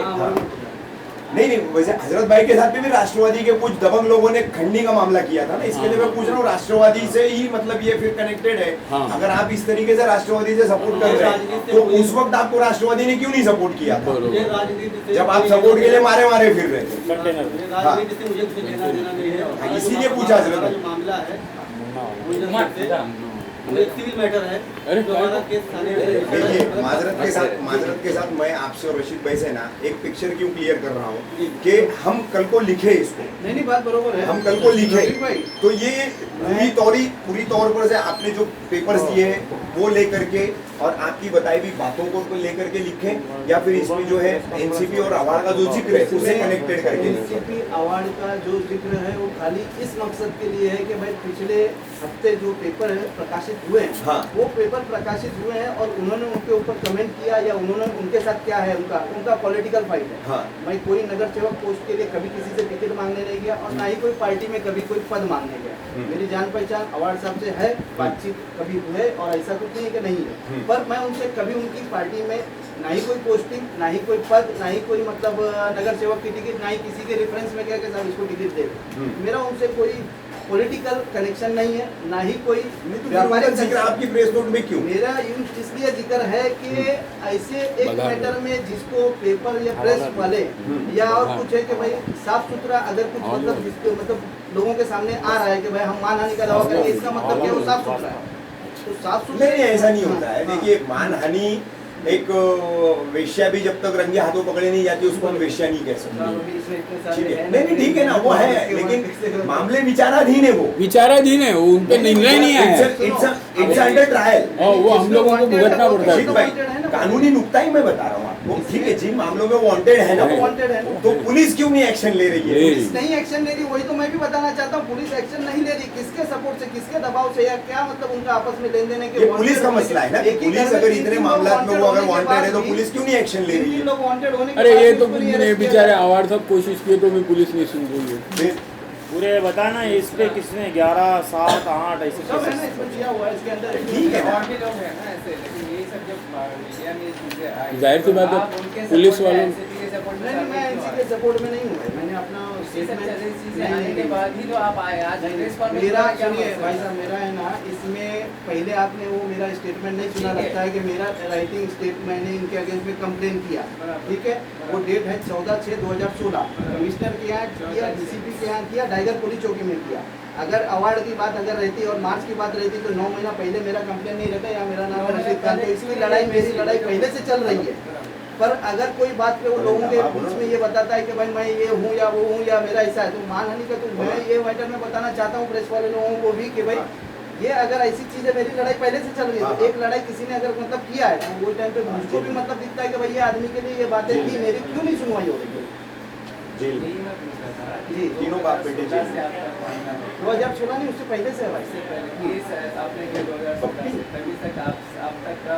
नहीं, वैसे हजरत भाई के साथ भी राष्ट्रवादी के कुछ दबंग लोगों ने खंडनी का मामला किया था ना, इसके लिए मैं पूछ रहा हूँ राष्ट्रवादी से ही मतलब ये फिर कनेक्टेड है। हाँ। अगर आप इस तरीके से राष्ट्रवादी से सपोर्ट कर रहे हैं तो उस वक्त आपको राष्ट्रवादी ने क्यों नहीं सपोर्ट किया था, जब आप सपोर्ट के लिए मारे मारे फिर रहे थे? कंटेनर हाँ, इसीलिए पूछा हजरत भाई। मामला है सिविल मैटर है। अरे जो हमारा केस थाने में देखिए, माजरत के साथ मैं आपसे और रशीद भाई से ना एक पिक्चर क्यों क्लियर कर रहा हूँ कि हम कल को लिखे इसको, नहीं बात बरोबर है, हम कल को लिखे रशीद भाई। तो ये पूरी तौर पर से आपने जो पेपर्स दिए हैं वो लेकर के और आपकी बताई हुई बातों को लेकर के लिखें, या फिर इसमें जो है एनसीपी और अवार्ड का जो जिक्र है उसे कनेक्टेड करके लिखें। एनसीपी अवार्ड का जो जिक्र है वो खाली इस मकसद के लिए है कि भाई पिछले हफ्ते जो पेपर है प्रकाशित हुए हैं, हाँ। वो पेपर प्रकाशित हुए हैं और उन्होंने उनके ऊपर कमेंट किया या उन्होंने उनके साथ क्या है उनका पॉलिटिकल फाइट है। हाँ। भाई कोई नगर सेवक पोस्ट के लिए कभी किसी से टिकट मांगने नहीं गया और ना ही कोई पार्टी में कभी कोई पद मांगने गया। मेरी जान पहचान अवार्ड साहब से है, बातचीत कभी हुए और ऐसा कुछ नहीं है कि नहीं है, पर मैं उनसे कभी उनकी पार्टी में ना ही कोई पोस्टिंग, ना ही कोई पद, ना ही कोई मतलब नगर सेवक की टिकट, ना ही किसी के रेफरेंस में क्या कि साहब इसको टिकट दे। मेरा उनसे कोई पॉलिटिकल कनेक्शन नहीं है, ना ही कोई व्यापारिक जिक्र आपकी प्रेस नोट में क्यों? मेरा इसलिए जिक्र है कि ऐसे एक मैटर में जिसको पेपर या प्रेस वाले या और कुछ है कि भाई साफ सुथरा अगर कुछ मतलब जिसको मतलब लोगों के सामने आ रहा है कि भाई हम मानहानि का दावा करेंगे, इसका मतलब क्या वो साफ सुथरा है। तो साफ सुथरा नहीं, ऐसा नहीं होता है। देखिए, मानहानि एक वेश्या भी जब तक रंगे हाथों पकड़े नहीं जाती उसको हम वेश्या नहीं कह सकते, ठीक है? नहीं ठीक है ना, वो है, लेकिन मामले विचाराधीन है, वो विचाराधीन है, वो उन पे निर्णय नहीं आया। It's under trial. वो हम लोगों को भुगतना पड़ता रशीद भाई, कानूनी नुक्ता ही मैं बता रहा हूँ आपको, ठीक है? जिन मामलों में वांटेड है ना, वांटेड है, तो पुलिस क्यों नहीं एक्शन ले रही है? पुलिस नहीं एक्शन ले रही, वही तो मैं भी बताना चाहता हूँ। पुलिस एक्शन नहीं ले रही, किसके सपोर्ट से, किसके दबाव से, या क्या मतलब उनका आपस में लेन देन है? ये पुलिस का मसला है ना। पुलिस अगर इतने मामलों में वो अगर वांटेड है तो पुलिस क्यों नहीं एक्शन ले रही है? लोग वांटेड होने के अरे बाद ये भी तो उसको नहीं ने arrest किया बेचारे जा रहा। अवार्ड सब कोशिश किए तो भी पुलिस नहीं सुन रही है। फिर पूरे बताना इस पे किसने 11, 7, 8 ऐसे सब है ना, केसेस इसमें दिया हुआ है इसके अंदर। ठीक है ना? और भी लोग हैं ना ऐसे, लेकिन यही सब जब मीडिया में ये चीजें आई, जाहिर सी बात है, आप उनके पुलिस support या वालों- NCP के support में नहीं, मैं शामिल इसी क्यों के सपोर्ट में नहीं हूँ, मैंने अपना ये सब चीजें नहीं, आने के बाद ही तो आप आए आज प्रेस कॉन्फ्रेंस मेरा में क्या सुनिए मकसद भाई है? साहब, मेरा है ना, इसमें पहले आपने वो मेरा स्टेटमेंट नहीं सुना, ठीक है। लगता है कि मेरा राइटिंग स्टेट मैंने इनके अगेंस्ट में कंप्लेन किया, बराबर। ठीक है? वो डेट है 14/6/2016, कमिश्नर के यहाँ किया, डीसीपी के यहाँ किया, टाइगर पुलिस चौकी में किया। अगर अवार्ड की बात अगर रहती और मार्च की बात रहती तो 9 महीना पहले मेरा कंप्लेन नहीं रहता, या मेरा नाम है रशीद खान, तो इसकी लड़ाई मेरी लड़ाई पहले से चल रही है। पर अगर कोई बात पे वो लोगों के बीच में ये बताता है कि भाई मैं ये हूँ या वो हूँ या मेरा ऐसा है, तो मानहानि का तो मैं ये मैटर में बताना चाहता हूँ प्रेस वाले लोगों को भी कि भाई ये अगर ऐसी चीजें, मेरी लड़ाई पहले से चल रही है, हाँ, तो एक लड़ाई किसी ने अगर मतलब किया है तो वो टाइम पे मुझको भी मतलब दिखता है कि भाई ये आदमी के लिए ये बातें थी, मेरी क्यों नहीं सुनवाई हो रही है। जेल यही मैं पूछ रहा था जी तीनों बाप बेटे जेल से आपका मामला है। 2016 नहीं, उससे पहले से है भाई। इससे पहले केस आपने किया 2017 से, तभी तक आप तक का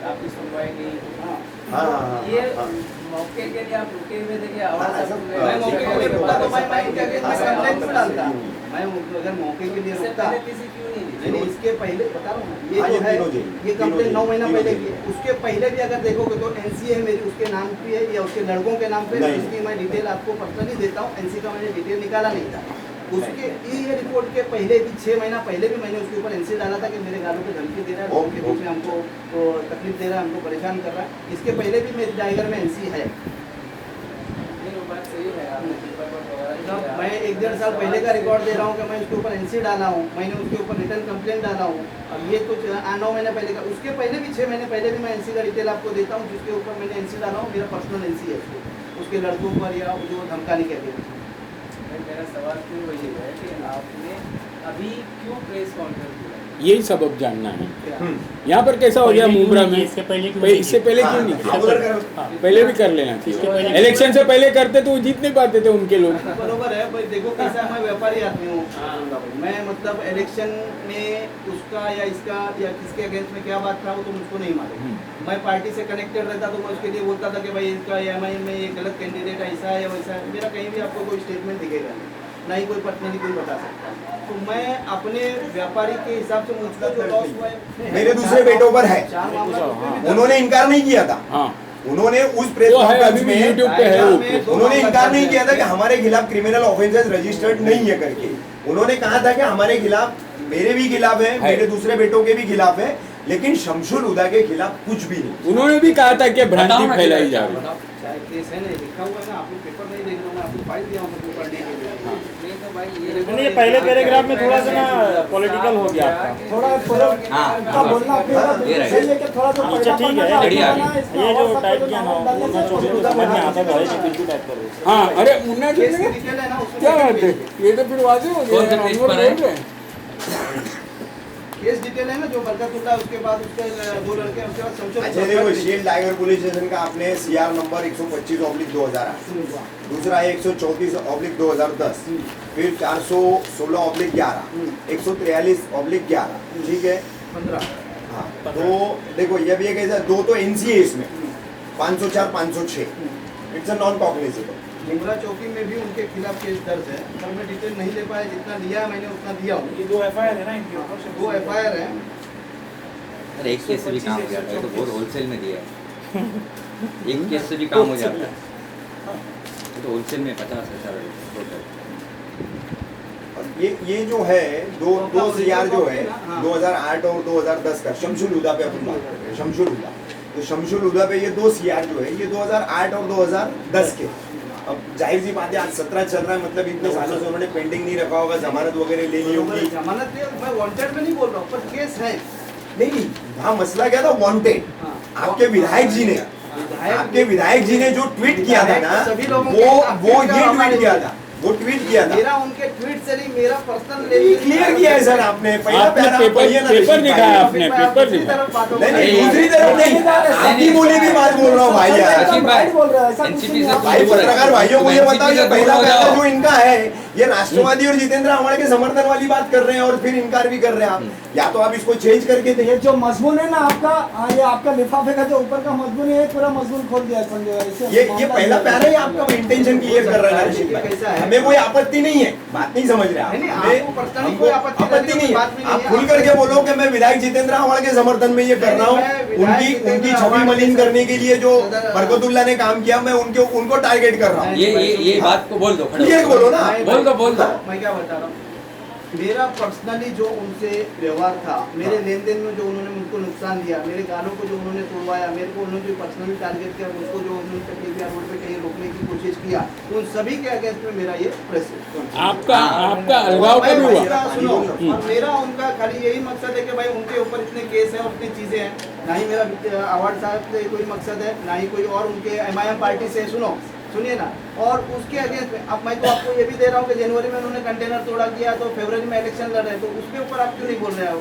आपकी सुनवाई नहीं हुई। हाँ हाँ हाँ हाँ ये हाँ। मौके के लिए आप रुके हुए थे कि आवाज हाँ, ऐसा- मैं मौके के लिए रुका तो भाई मैं क्या कहता हूँ, कंप्लेंट क्यों डालता। हाँ, मैं अगर मौके के लिए इससे रुकता, पहले किसी क्यों नहीं दी? नहीं इसके पहले बता रहा हूँ ना, ये हाँ, जो ये है तीनों जेल, ये कंप्लेंट तीनों 9 महीना जेल, पहले तीनों की है। उसके पहले भी अगर देखोगे तो एनसी है मेरी, उसके नाम पे है या उसके लड़कों के नाम पे, नहीं। इसकी मैं डिटेल आपको पर्सनली देता हूँ। एनसी का मैंने डिटेल निकाला नहीं था। उसके ये रिपोर्ट के पहले भी 6 महीना पहले भी मैंने उसके ऊपर एनसी डाला था कि मेरे गालों पे धमकी दे रहा है, ओके, उनके बीच में हमको तो तकलीफ दे रहा है, हमको परेशान कर रहा है। इसके पहले भी मेरे टाइगर में एनसी है। नहीं, वो बात सही है, आपने पेपर पर वगैरह तब किया। मैं 1-1.5 साल पहले का रिकॉर्ड दे रहा हूँ कि मैं उसके ऊपर एनसी डाला हूँ, मैंने उसके ऊपर रिटर्न कंप्लेंट डाला हूँ। अब ये कुछ 9 महीने पहले का, उसके पहले भी 6 महीने पहले भी मैं एनसी का डिटेल आपको देता हूँ, जिसके ऊपर मैंने एनसी डाला हूँ। मेरा पर्सनल एनसी है उसके लड़कों पर या जो धमकाने के लिए। भाई, मेरा सवाल क्यों वही है कि आपने अभी क्यों प्रेस कॉन्फ्रेंस बुलाई? यही सबब जानना है। यहाँ पर कैसा हो गया मुंब्रा में, इससे पहले क्यों इससे पहले क्यों नहीं हाँ, उधर किया? करो। पहले भी कर लेना चाहिए। इलेक्शन से पहले करते तो वो जीत नहीं पाते थे उनके लोग। बरोबर है भाई, देखो कैसा मैं व्यापारी आदमी हूँ, मैं मतलब इलेक्शन में उसका या इसका या किसके अगेंस्ट में क्या बात था वो तो मुझको नहीं मालूम। मैं पार्टी से कनेक्टेड रहता तो मैं उसके लिए बोलता था कि भाई इसका एमआईएम में ये गलत कैंडिडेट ऐसा है या वैसा है। मेरा कहीं भी आपको कोई स्टेटमेंट दिखेगा नहीं, ना ही कोई पर्सनली कोई बता सकता। तो मैं अपने व्यापारी के हिसाब से मुझको जो लॉस हुआ है मेरे दूसरे बेटों पर है, 4 मामला तो उसमें भी उन्होंने इनकार नहीं किया था। हाँ, उन्होंने उस प्रेस वो है, कॉन्फ्रेंस अभी भी में यूट्यूब पे है वो press। उन्होंने इनकार नहीं किया था कि हमारे खिलाफ क्रिमिनल ऑफेंसेस रजिस्टर्ड नहीं है करके। उन्होंने कहा था कि हमारे खिलाफ, मेरे भी खिलाफ है, मेरे दूसरे बेटों के भी खिलाफ है, लेकिन शमशुल हुदा के खिलाफ कुछ भी नहीं। उन्होंने भी कहा था कि भ्रांति बताओ ना, फैलाई जा रही बताओ। है। चाहे केस है नहीं लिखा हुआ है ना, आपको पेपर नहीं देख लो, मैं आपको फाइल दिया हूँ सबको पढ़ने के लिए। नहीं तो भाई नहीं, ये पहले पैराग्राफ में थोड़ा सा ना पॉलिटिकल हो गया आपका। थोड़ा हाँ, बोलना ये रहे। सही है कि थोड़ा सा अच्छा ठीक है, बढ़िया। ये जो टाइप किया ना वो मैं छोटे को समझ में आता तो है कि बिल्कुल टाइप करो। हाँ, अरे मुन्ना जी केस ने डिटेल है ना उसमें क्या बात है, केस ये तो फिर वाजे हो कौन से गया। पेज अनवर पर है? बोल रहे हैं। डिटेल है ना, जो बरकतुल्लाह उसके बाद उसके 2 लड़के, उसके बाद शमशुल अच्छा देखो, शील टाइगर पुलिस स्टेशन का आपने सीआर नंबर 125/2008, दूसरा है 134/2010, फिर 416/11, 143/11, ठीक है। 15 हाँ, तो देखो ये भी एक ऐसा, 2 तो एनसी है इसमें, 504, 506, it's a non cognizable. Mumbra चौकी में भी उनके खिलाफ केस दर्ज है, पर मैं डिटेल नहीं ले पाया, जितना लिया है मैंने उतना दिया हूँ। ये 2 FIR है ना इनके ऊपर से। 2 FIR है। अरे एक केस से भी काम हो जाता है, तो बहुत होलसेल में दिया है। एक केस से भी काम हो जाता है, तो होलसेल में 50,000 टोटल। ये जो है दो सीआर जो है 2008 और 2010 का, शमशुल हुदा पे अपन बात कर रहे हैं, शमशुल हुदा। तो शमशुल हुदा पे ये 2 सीआर जो है ये 2008 और 2010 के। अब जाहिर सी बात है, आज 17 चल रहा है, मतलब इतने सालों से उन्होंने पेंडिंग नहीं रखा होगा, जमानत वगैरह ले ली होगी। जमानत ले, मैं वांटेड में नहीं बोल रहा हूँ, पर केस है। नहीं, वहाँ मसला क्या था, वांटेड। हाँ। आपके विधायक जी ने, आपके विधायक जी ने जो ट्वीट किया था ना, सभी लोगों वो के ये ट्वीट किया था, वो ट्वीट किया था। मेरा उनके ट्वीट से नहीं, मेरा पर्सनल क्लियर किया है सर आपने, पहला आपने पैरा पेपर पढ़िए ना, पेपर रशीद दिखाया, भाई। आपने पेपर दिखाया। नहीं नहीं, दूसरी तरफ नहीं, आपकी बोली भी बात बोल रहा हूँ भाई यार। रशीद भाई, बोल रहा है, ऐसा कुछ NCP नहीं से है। भाई पत्रकार भाइयों, मुझे NCP बताओ, से ये दूर पहला हो पैरा जाओ। जो इनका है, ये राष्ट्रवादी और जितेंद्र आव्हाड के समर्थन वाली बात कर रहे हैं और फिर इनकार भी कर रहे हैं आप। या तो आप इसको चेंज करके ये जो मजमून है ना आपका, हाँ, ये आपका लिफाफे का जो ऊपर का मजमून है, ये पूरा मजमून खोल दिया है संजय भाई। इससे ये मामला पहला ये है। पैरा ही आपका इंटेंशन क्लियर कर रहा है रशीद कैसा भाई। है? हमें कोई आपत्ति नहीं है, बात नहीं समझ रहे आप। नहीं, हमें- आपको personally हमको कोई आपत्ति आपत्ति नहीं बात भी है। नहीं आप है। खुल करके बोलो कि मैं विधायक जितेंद्र आव्हाड के समर्थन में ये कर रहा हूँ, मैं विधायक उनकी जितेंद्र छवि आव्हाड मलिन के करने के लिए जो सदर- बरकतुल्लाह ने काम किया, मैं उनको टारगेट कर रहा हूँ। ये बात को बोल दो, खड़े क्लियर हो। बोलो ना। बोल दो, बोल दो। मैं क्या बता रहा हूँ, मेरा पर्सनली जो उनसे व्यवहार था, मेरे लेन देन में जो उन्होंने मुझको नुकसान दिया, मेरे गानों को जो उन्होंने तोड़वाया, मेरे को उन्होंने जो पर्सनली टारगेट किया, मुझको जो उन्होंने तकलीफ या रोड पे कहीं रोकने की कोशिश किया, उन सभी के अगेंस्ट में मेरा ये प्रेस है। आपका अलगाव और मैं कभी भाई हुआ? का सुनो, और मेरा उनका खाली यही मकसद है कि भाई उनके ऊपर इतने केस हैं और इतनी चीजें हैं, ना ही मेरा आवाड साहब से कोई मकसद है, ना ही कोई और उनके एमआईएम पार्टी से। सुनो, सुनिए ना, और उसके अगेंस्ट में अब मैं तो आपको ये भी दे रहा हूँ कि जनवरी में उन्होंने कंटेनर तोड़ा किया तो फरवरी में इलेक्शन लड़ रहे हैं, तो उसके ऊपर आप क्यों नहीं बोल रहे हो?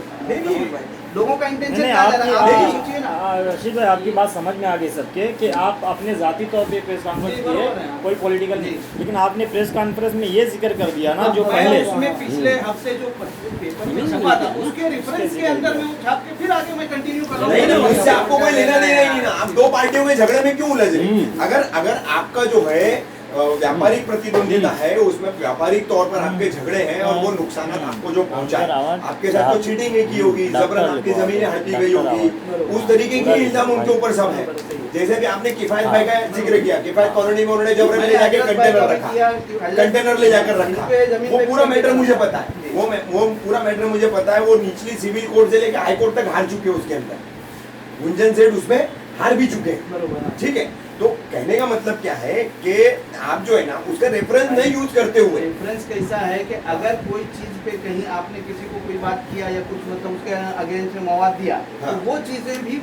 लोगों का इंटेंशन नहीं, क्या है? आप आपकी ये सोचिए ना। रशीद भाई, आपकी बात समझ में आ गई सबके कि आप अपने जाती तौर पे प्रेस कॉन्फ्रेंस जी, किए, बरोबर है। कोई पॉलिटिकल नहीं, लेकिन आपने प्रेस कॉन्फ्रेंस में ये जिक्र कर दिया ना जो मैं पहले उसमें पिछले हफ्ते जो पेपर में छपा था उसके रेफरेंस के अंदर में वो छाप के फिर आगे मैं कंटिन्यू कर रहा हूँ। नहीं ना, उससे आपको कोई लेना देना ही नहीं ना। आप दो पार्टियों के झगड़े में क्यों उलझ रहे? अगर आपका जो है व्यापारिक प्रतिद्वंदिता है, उसमें व्यापारिक तौर पर आपके झगड़े हैं और वो नुकसान आपको जो पहुंचा है, आपके साथ तो चीटिंग की होगी, जबरन आपकी जमीनें हटी गई होगी, उस तरीके के इल्जाम उनके ऊपर सब है। जैसे कि आपने किफायत भाई का जिक्र किया, किफायत कॉलोनी में उन्होंने जबरन ले जाके कंटेनर ले जाकर रखा, वो पूरा मैटर मुझे पता है, वो पूरा मैटर मुझे पता है। वो निचली सिविल कोर्ट से लेकर हाई कोर्ट तक हार चुके हैं उसके अंदर, गुंजन सेठ उसमें हार भी चुके हैं, ठीक है। तो कहने का मतलब क्या है कि आप जो है ना उसका रेफरेंस नहीं यूज करते हुए, रेफरेंस कैसा है कि अगर कोई चीज पे कहीं आपने किसी को कोई बात किया या कुछ मतलब उसके अगेंस्ट में मवाद दिया, हाँ। तो वो चीजें भी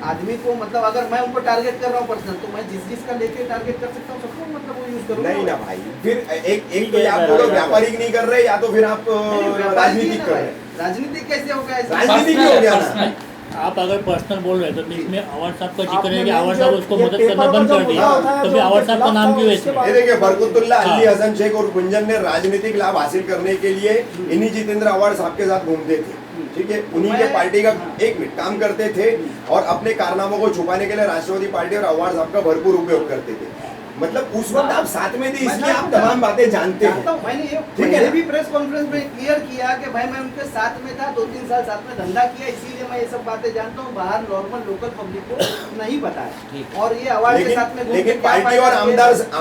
आदमी को मतलब अगर मैं उनको टारगेट कर रहा हूँ पर्सनल, तो मैं जिस का लेके टारगेट कर सकता हूँ सबको मतलब वो यूज करूँ नहीं ना भाई। फिर एक तो आप बोलो व्यापारिक नहीं कर रहे, या तो फिर आप राजनीतिक कर रहे हैं। राजनीतिक कैसे हो गया? राजनीतिक ही हो गया ना। आप अगर पर्सनल बोल रहे हैं तो इसमें आवाज साहब का जिक्र आपने है कि आवाज साहब उसको ये मदद पेपर करना का बंद जो कर दिया, मुद्दा होता है, तो जो फिर आवाज साहब का नाम क्यों है इसके इसमें? ये देखिए, बरकतुल्ला हाँ। अली हसन शेख और गुंजन ने राजनीतिक लाभ हासिल करने के लिए इन्हीं जितेंद्र अवार्ड साहब के साथ घूमते थे, ठीक है। उन्हीं के पार्टी का एक मिनट काम करते थे और अपने कारनामों को छुपाने के लिए राष्ट्रवादी पार्टी और अवार्ड साहब का भरपूर उपयोग करते थे। मतलब उस वक्त आप साथ में थे, इसलिए आप तमाम बातें जानते हैं। मैंने ये ठीक है पहले ना? भी प्रेस कॉन्फ्रेंस में क्लियर किया कि भाई मैं उनके साथ में था, 2-3 साल साथ में धंधा किया, इसीलिए मैं ये सब बातें जानता हूँ, बाहर नॉर्मल लोकल पब्लिक को नहीं पता है। और ये अवार्ड के साथ में घूम के लेकिन क्या पार्टी फायदा और है?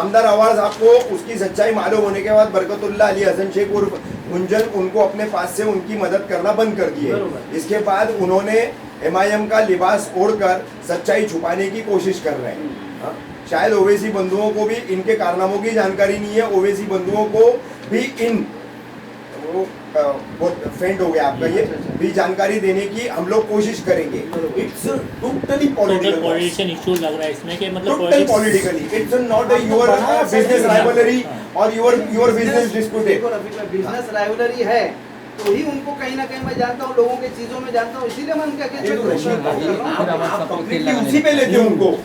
आमदार अवार्ड आपको उसकी सच्चाई मालूम होने के बाद बरकतुल्ला अली हसन शेख और गुंजन उनको अपने पास से उनकी मदद करना बंद कर दिए। बरोबर। इसके बाद उन्होंने MIM का लिबास ओढ़कर सच्चाई छुपाने की कोशिश कर रहे हैं। हाँ? शायद ओवैसी बंधुओं को भी इनके कारनामों की जानकारी नहीं है, ओवैसी बंधुओं को भी बहुत फेंट हो गया आपका ये भी जानकारी देने की हम लोग कोशिश करेंगे। It's totally total political, politician issue लग रहा है इसमें कि मतलब total politically, it's not your business rivalry और योर बिजनेस डिस्प्यूट। देखो रफीक भाई, बिजनेस राइवलरी है तो ही उनको कहीं ना कहीं मैं जानता हूँ, लोगों के चीजों में जानता हूँ, इसीलिए मैं उनके आप कंप्लीटली उसी पे लेते हो उनको।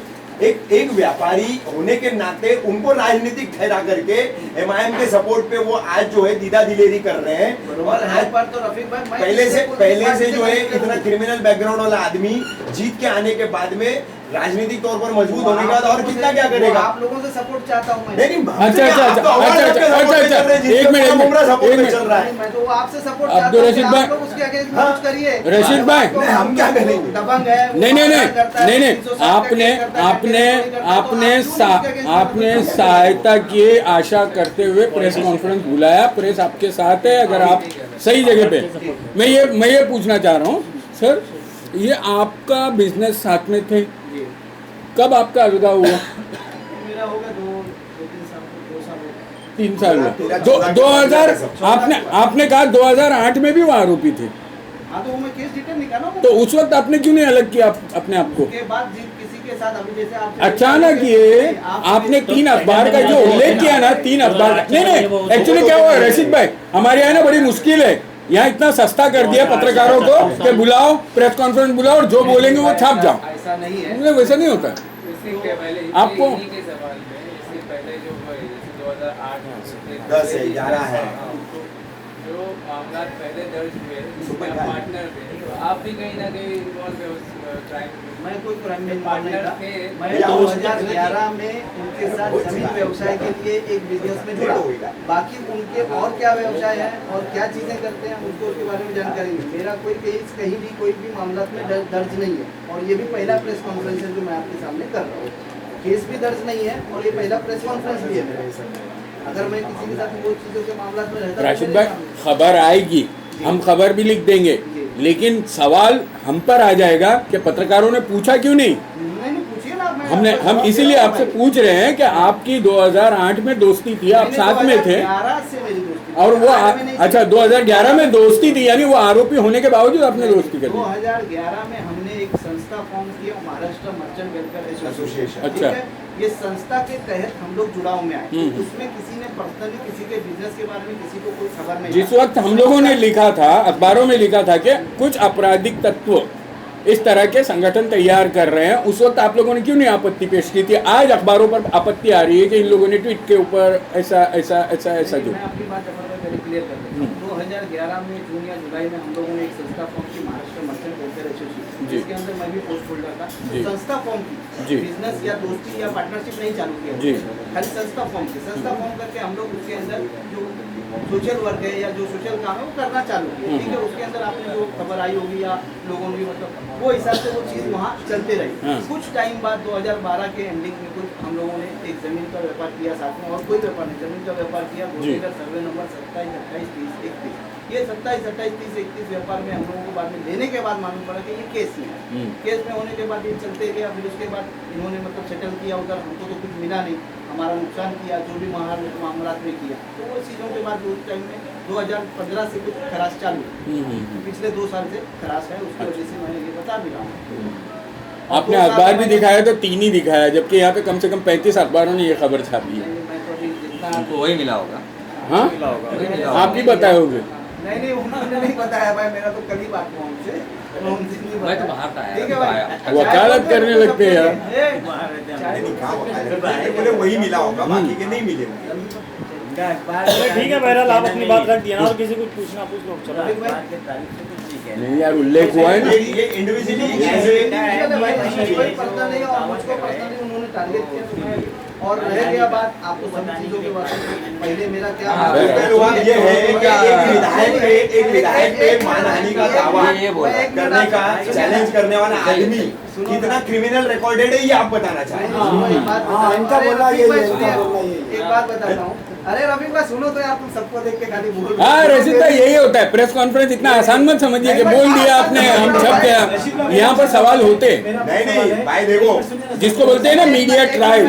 एक व्यापारी होने के नाते उनको राजनीतिक ठहरा करके MIM के सपोर्ट पे वो आज जो है दीदा दिलेरी कर रहे हैं। और आज पर तो रफीक भाई मैं पहले से जो है इतना क्रिमिनल बैकग्राउंड वाला आदमी जीत के आने के बाद में राजनीतिक तौर पर मजबूत होने के बाद और कितना क्या करेगा? आप लोगों से सपोर्ट चाहता हूँ मैं। नहीं, अच्छा, एक मिनट चल रहा है। मैं तो आपसे सपोर्ट अब्दुल चाहता हूँ रशीद कि भाई, आप लोग उसके अगेंस्ट में कुछ करिए। रशीद भाई, हम क्या करेंगे? दबंग है, वो नहीं करता है, 360 का आपने केस करता है, आपने केस करता है, तो आपने आप क्यों उसके against में आपने कुछ सहायता की आशा करते हुए प्रेस कॉन्फ्रेंस बुलाया। प्रेस आपके साथ है, अगर आप सही जगह पे। मैं ये पूछना चाह रहा हूँ सर, ये आपका बिजनेस साथ में थे, कब आपका अलगा हुआ? मेरा होगा 3 साल हुआ। 2000 आपने कहा 2008 में भी वो आरोपी थे, हाँ तो वो मैं केस डिटेल निकाला तो उस वक्त आपने क्यों नहीं अलग किया अपने आप को? उसके बाद किसी के साथ अभी जैसे आप अचानक ये आपने 3 अखबार का जो उल्लेख किया ना, 3 अखबार, नहीं एक्चुअली क्या हुआ रशीद भाई, हमारे यहाँ ना बड़ी मुश्किल है, यहाँ इतना सस्ता कर दिया पत्रकारों को कि बुलाओ, प्रेस कॉन्फ्रेंस बुलाओ और जो बोलेंगे वो छाप जाओ। ऐसा नहीं है, मुझे वैसा नहीं होता। इससे पहले आपको- इन्हीं के सवाल में इससे पहले जो जैसे 2008 10 है, 11 है। जो मामला पहले दर्ज हुए जिसमें आप पार्टनर थे, तो आप भी कहीं ना कहीं इन्वॉल्व है उस क्राइम में। मैं कोई क्राइम में इन्वॉल्व नहीं था। थे। मैं 2011 में उनके साथ जमीन व्यवसाय के लिए एक बिजनेस में जुड़ा। बाकी उनके और क्या व्यवसाय है और क्या चीजें करते हैं उनको उसके बारे में जानकारी नहीं। मेरा कोई केस कहीं भी कोई भी मामला में दर्ज नहीं है और ये भी पहला प्रेस कॉन्फ्रेंस है जो मैं आपके सामने कर रहा हूँ। केस भी दर्ज नहीं है और ये पहला प्रेस कॉन्फ्रेंस भी है मेरा। अगर मैं किसी के साथ वो चीजों के मामला में रहता राशिद भाई, खबर आएगी, हम खबर भी लिख देंगे, लेकिन सवाल हम पर आ जाएगा कि पत्रकारों ने पूछा क्यों नहीं। पूछिए ना, हम इसीलिए आपसे पूछ रहे हैं कि आपकी 2008 में दोस्ती थी, आप साथ में थे 2011 से मेरी दोस्ती और वो अच्छा 2011 में दोस्ती थी, यानी वो आरोपी होने के बावजूद आपने दोस्ती कर दी। 2011 में हमने एक संस्था फॉर्म किया, महाराष्ट्र मर्चेंट वेलफेयर एसोसिएशन। अच्छा। ठीक है? ये संस्था के तहत हम लोग जुड़ाव में आए। उसमें किसी ने पर्सनली किसी के बिजनेस के बारे में किसी को कोई खबर नहीं। जिस वक्त हम लोगों ने लिखा था, अखबारों में लिखा था कि कुछ आपराधिक तत्व इस तरह के संगठन तैयार कर रहे हैं, उस वक्त आप लोगों ने क्यों नहीं आपत्ति पेश की थी? आज अखबारों पर आपत्ति आ रही है कि इन लोगों ने ट्वीट के ऊपर ऐसा ऐसा ऐसा ऐसा जो। मैं अपनी बात पहले क्लियर कर देता हूँ। 2011 में जून या जुलाई में हम लोगों ने एक संस्था फॉर्म की, महाराष्ट्र मर्चेंट वेलफेयर एसोसिएशन, जिसके अंदर मैं भी पोस्ट होल्डर था। संस्था फॉर्म की, बिजनेस या दोस्ती या पार्टनरशिप नहीं चालू किया, खाली संस्था फॉर्म की। संस्था फॉर्म करके हम लोग उसके अंदर जो सोशल वर्क है या जो सोशल काम है वो करना चालू किया। ठीक है, उसके अंदर आपने जो खबर आई होगी या लोगों ने मतलब वो हिसाब से वो चीज़ वहाँ चलते रही। कुछ टाइम बाद 2012 के एंडिंग में कुछ हम लोगों ने एक जमीन का व्यापार किया साथ में, और कोई व्यापार नहीं, जमीन का व्यापार किया। गोटेकर सर्वे नंबर 27, 28, 30, 31, ये 27, 28, 30, 31 व्यापार में हम लोगों को बाद में लेने के बाद मालूम पड़ा कि ये केस में है। केस में होने के बाद ये चलते गया। फिर उसके बाद इन्होंने मतलब सेटल किया उधर, हमको तो कुछ मिला नहीं, हमारा नुकसान किया जो भी मामला में किया। तो वो चीज़ों के बाद उस टाइम में 2015 से कुछ खराश चालू, पिछले 2 साल से खराश है। उसकी वजह से मैंने ये बता भी रहा हूँ। आपने अखबार भी दिखाया तो 3 ही दिखाया, जबकि यहाँ पे कम से कम 35 अखबारों ने ये खबर छापी है। मैं तो अभी जितना उनको वही मिला होगा। हाँ, आप ही बताए होंगे। नहीं, उन्होंने नहीं बताया भाई, मेरा तो कल ही बात हुआ उनसे। मैं तो बाहर था यार, ठीक है भाई, वकालत करने लगते हैं यार। नहीं, कहाँ वकालत? बोले वही मिला होगा, बाकी के नहीं मिले होंगे। ठीक है बहरहाल, आप अपनी बात रख दिया ना, और किसी को पूछना पूछ लो। चलो नहीं यार, उल्लेख हुआ है ना। ये इंडिविजुअली कोई पर्सनल नहीं, और मुझको पर्सनली उन्होंने टारगेट किया। तो मैं और रह गया बात आपको सभी चीजों के बारे में, पहले मेरा क्या ये है कि एक विधायक पे मानहानि का दावा करने का चैलेंज करने वाला आदमी कितना क्रिमिनल रिकॉर्डेड है, ये आप बताना चाहेंगे? इनका बोलना ये है, इनका बोलना ये है। एक बात बताता हूँ। अरे रफीक भाई सुनो तो यार, तुम सबको देख के खाली बोल। हाँ रशीद भाई, यही होता है प्रेस कॉन्फ्रेंस। इतना आसान मत समझिए कि बोल दिया आपने, हम छप गया। यहाँ पर सवाल होते, नहीं भाई देखो, जिसको बोलते हैं ना मीडिया ट्रायल।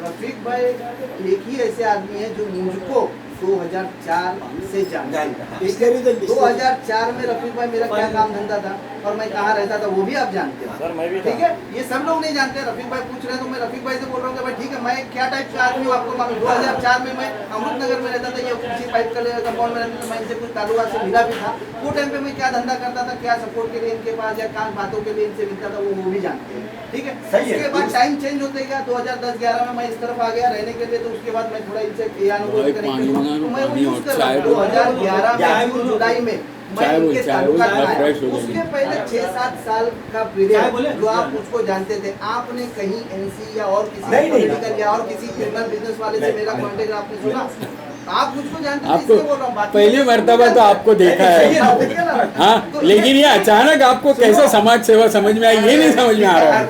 रफीक भाई एक ही ऐसे आदमी है जो मुझको 2004 से जानता है। 2004 में रफीक भाई मेरा क्या काम धंधा था और मैं कहाँ रहता था वो भी आप जानते हैं। सर मैं भी ठीक है, ये सब लोग नहीं जानते। रफीक भाई पूछ रहे हैं तो मैं रफीक भाई से बोल रहा हूँ कि भाई ठीक है, मैं क्या टाइप का आदमी हूँ आपको मालूम। 2004 में मैं अमृत नगर में रहता था, ये किसी पाइप का कंपाउंड में रहता था। मैं इनसे कुछ ताल्लुकात से मिला भी था। वो टाइम पे मैं क्या धंधा करता था, क्या सपोर्ट के लिए इनके पास या काम बातों के लिए इनसे मिलता था, वो भी जानते हैं। ठीक है, उसके बाद टाइम चेंज होते गया। 2010-11 में मैं इस तरफ आ गया रहने के लिए, तो उसके बाद मैं थोड़ा इनसे अनुभव करेंगे। मैं वो यूज कर रहा हूँ। 2011 में जुलाई में मैं इनके ताल्लुकात में आया। उसके पहले 6-7 साल का पीरियड जो आप मुझको जानते थे, आपने कहीं एनसी या और किसी पॉलिटिकल या और किसी क्रिमिनल बिजनेस वाले से मेरा कॉन्टेक्ट आपने सुना? आप मुझको जानते थे, आपको इसलिए बोल रहा हूँ। पहली मर्तबा तो आपको देखा है, हाँ, लेकिन ये अचानक आपको कैसे समाज सेवा समझ में आई, ये नहीं समझ में आ रहा है।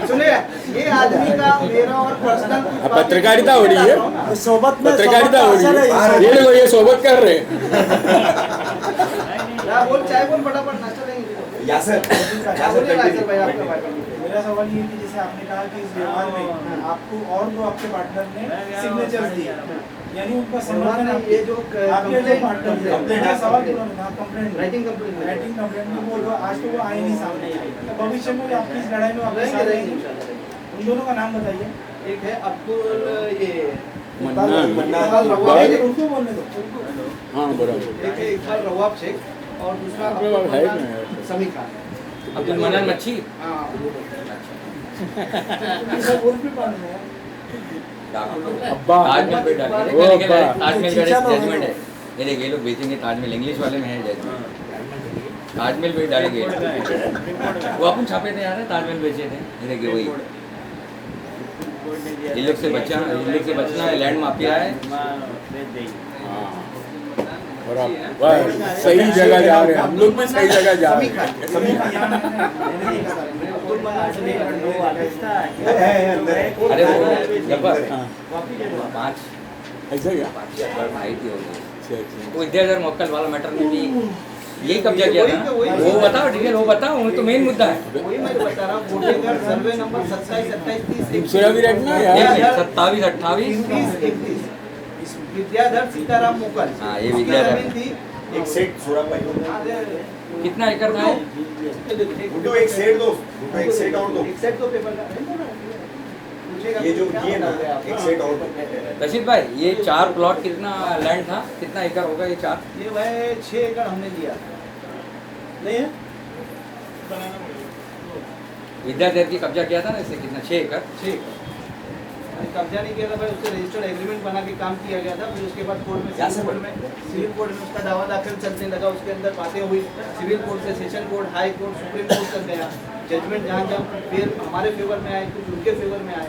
सुनिए, ये आदमी का मेरा और पर्सनल पत्रकारिता हो रही है, सोबत में पत्रकारिता हो रही है। ये लोग ये सोबत कर रहे हैं। बोल चाय बोल फटाफट नाश्ता देंगे। यासर भाई आपका भाई। मेरा सवाल ये है कि जैसे आपने कहा कि इस व्यवहार में आपको और दो आपके पार्टनर ने सिग्नेचर्स दिए, यानी उनका समर्थन ये जो आपके जो पार्टनर है, मेरा सवाल पूरा था, कंप्लेंट राइटिंग कंप्लेंट में वो आज तो वो आए नहीं सामने, तो भविष्य में भी आपकी इस लड़ाई में आपके साथ रहेंगे। उन दोनों का नाम बताइए। एक है अब्दुल, ये उनको बोलने दो। हाँ बराबर। एक है इकबाल रवाब शेख और दूसरा समी खान। अब्दुल मन्नान मच्छी। हाँ अब्बा, ताजमहल पे डालेंगे, वो लेकिन अब्बा। ताजमहल का जजमेंट है। ये देखिए लोग बेचेंगे ताजमहल, इंग्लिश वाले में है जजमेंट, ताजमहल पे डालेंगे। वो अपन छापे थे यार, ताजमहल बेचे थे। ये देखिए वही, इन लोग से बचना है, लैंड माफिया है। सही जगह जा रहे हैं हम लोग, भी सही जगह जा रहे हैं। अरे वो जब्बर 5 ऐसा क्या? भाई थी वो विद्याधर मोक्कल वाला मैटर में भी यही कब्जा किया था ना। वो बताओ डिटेल, वो बताओ, वो तो मेन मुद्दा है। वही मैं बता रहा हूँ। गोटेकर सर्वे नंबर 27, 28, 30, दूसरा भी रखना यार। 27, 28, 30, 31 विद्याधर सीताराम मुकल। हाँ, ये विद्याधर। थी एक सेट थोड़ा भाई कितना एकड़ था वो? गुड्डू एक सेट दो, गुड्डू एक सेट और दो। एक सेट तो पेपर का पूछेगा ये जो क्या दिए ना, हो गया आपका? एक सेट और दो। रशीद भाई ये 4 प्लॉट कितना लैंड था, कितना एकड़ होगा ये 4? ये भाई 6 एकड़ हमने दिया नहीं है विद्यार्थी कब्जा किया था ना, इससे कितना 6 एकड़? 6 एकड़ कब्जा नहीं किया था भाई, उससे रजिस्टर्ड एग्रीमेंट बना के काम किया गया था। फिर उसके बाद कोर्ट में सिविल कोर्ट में उसका दावा दाखिल चलने लगा। उसके अंदर बातें हुई, सिविल कोर्ट से session court, high court, supreme court तक गया। जजमेंट जहाँ जहाँ फिर हमारे फेवर में आए, कुछ उनके फेवर में आए,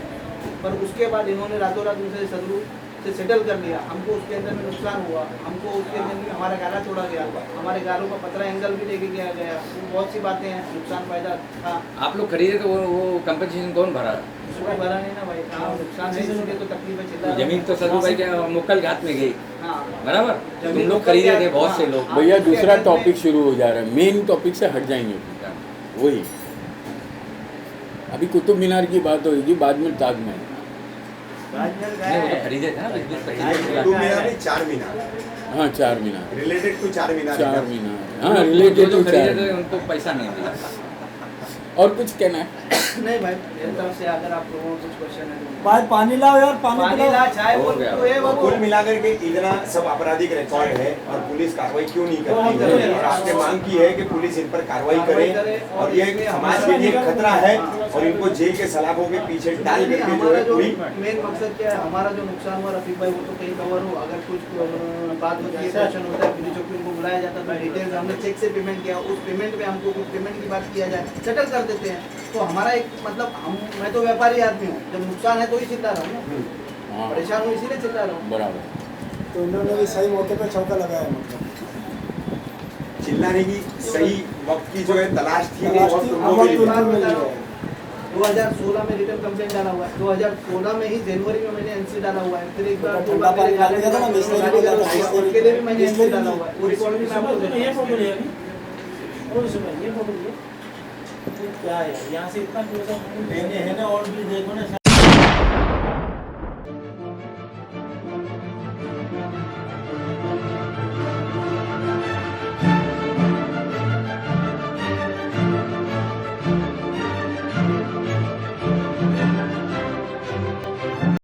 पर उसके बाद इन्होंने रातों रात उनसे सदरू से सेटल कर लिया। हमको उसके अंदर में नुकसान हुआ, हमको उसके अंदर में हमारा गाला तोड़ा गया, हमारे गालों का 15 एंगल भी लेके गया गया। बहुत सी बातें हैं, नुकसान पैदा था। आप लोग खरीदे तो वो कंपनसेशन कौन भरा? उसको भरा नहीं ना भाई, हाँ नुकसान है इसलिए तो तकलीफें चिल्ला रहा हूँ। जमीन तो सदू भाई के मुक्कल के हाथ में गई, हाँ बराबर? जमीन तुम लोग मुक्कल खरीदे के थे हाथ- बहुत से हाँ, लोग। हाँ, भैया उसके दूसरा अंदर में- टॉपिक शुरू हो जा रहा है, मेन टॉपिक से हट जाएंगे वही। अभी कुतुब मीनार की बात होगी, बाद में ताजमहल। नहीं, वो तो खरीदे थे ना, 20-25 लाख। 2 मीनार नहीं, 4 मीनार। हाँ 4 मीनार, रिलेटेड टू 4 मीनार। 4 मीनार, हाँ जो रिलेटेड जो टू खरीदे 4 थे उनको पैसा नहीं मिला। और कुछ कहना है? नहीं भाई, मेरी तरफ से अगर आप लोगों को कुछ क्वेश्चन है तो भाई पानी लाओ यार, पानी पानी पिलाओ। ला, चाय हो बोल गया। तू है बाबू। कुल मिलाकर के इतना सब आपराधिक रिकॉर्ड है और पुलिस कार्रवाई क्यों नहीं क्यों नहीं कर करती रही? है? और आपने मांग की है कि पुलिस इन पर कार्रवाई कार्रवाई करे करे और ये समाज के लिए खतरा है और इनको जेल के सलाखों के पीछे डाल नहीं, करके जो हमारा है जो पूरी मेन मकसद क्या है, हमारा जो नुकसान हुआ रफीक भाई वो तो कहीं कवर हो। अगर कुछ बात होती है, क्वेश्चन होता है, पुलिस चौकी उनको बुलाया जाता है, तो डिटेल्स हमने चेक से पेमेंट किया, उस पेमेंट में हमको कुछ पेमेंट की बात किया जाए, सेटल कर देते हैं। तो हमारा एक मतलब मैं तो व्यापारी आदमी हूँ, जब नुकसान है तो ही चिल्ला रहा हूँ ना, हाँ परेशान हूँ इसीलिए चिल्ला रहा हूँ। बराबर। तो इन्होंने भी सही मौके पे चौका लगाया मतलब। चिल्लाने की सही वक्त की जो है तलाश थी वो तलाश वक्त थी, उनको अब मिली। तुरंत मिल गया। 2016 में रिटर्न कंप्लेंट डाला हुआ है, 2016 में ही जनवरी में मैंने एनसी डाला हुआ है। फिर एक बार तो ठंडा पानी डाल दिया था ना, बिस्लरी को डाला था, उसके लिए भी मैंने एनसी डाला हुआ है। वो रिकॉर्ड भी मैं आपको दे ये दूंगा। फोटो ले अभी, वो सुनो ये फोटो ले। क्या है यहाँ से इतना क्लोज है ना, और भी देखो ना।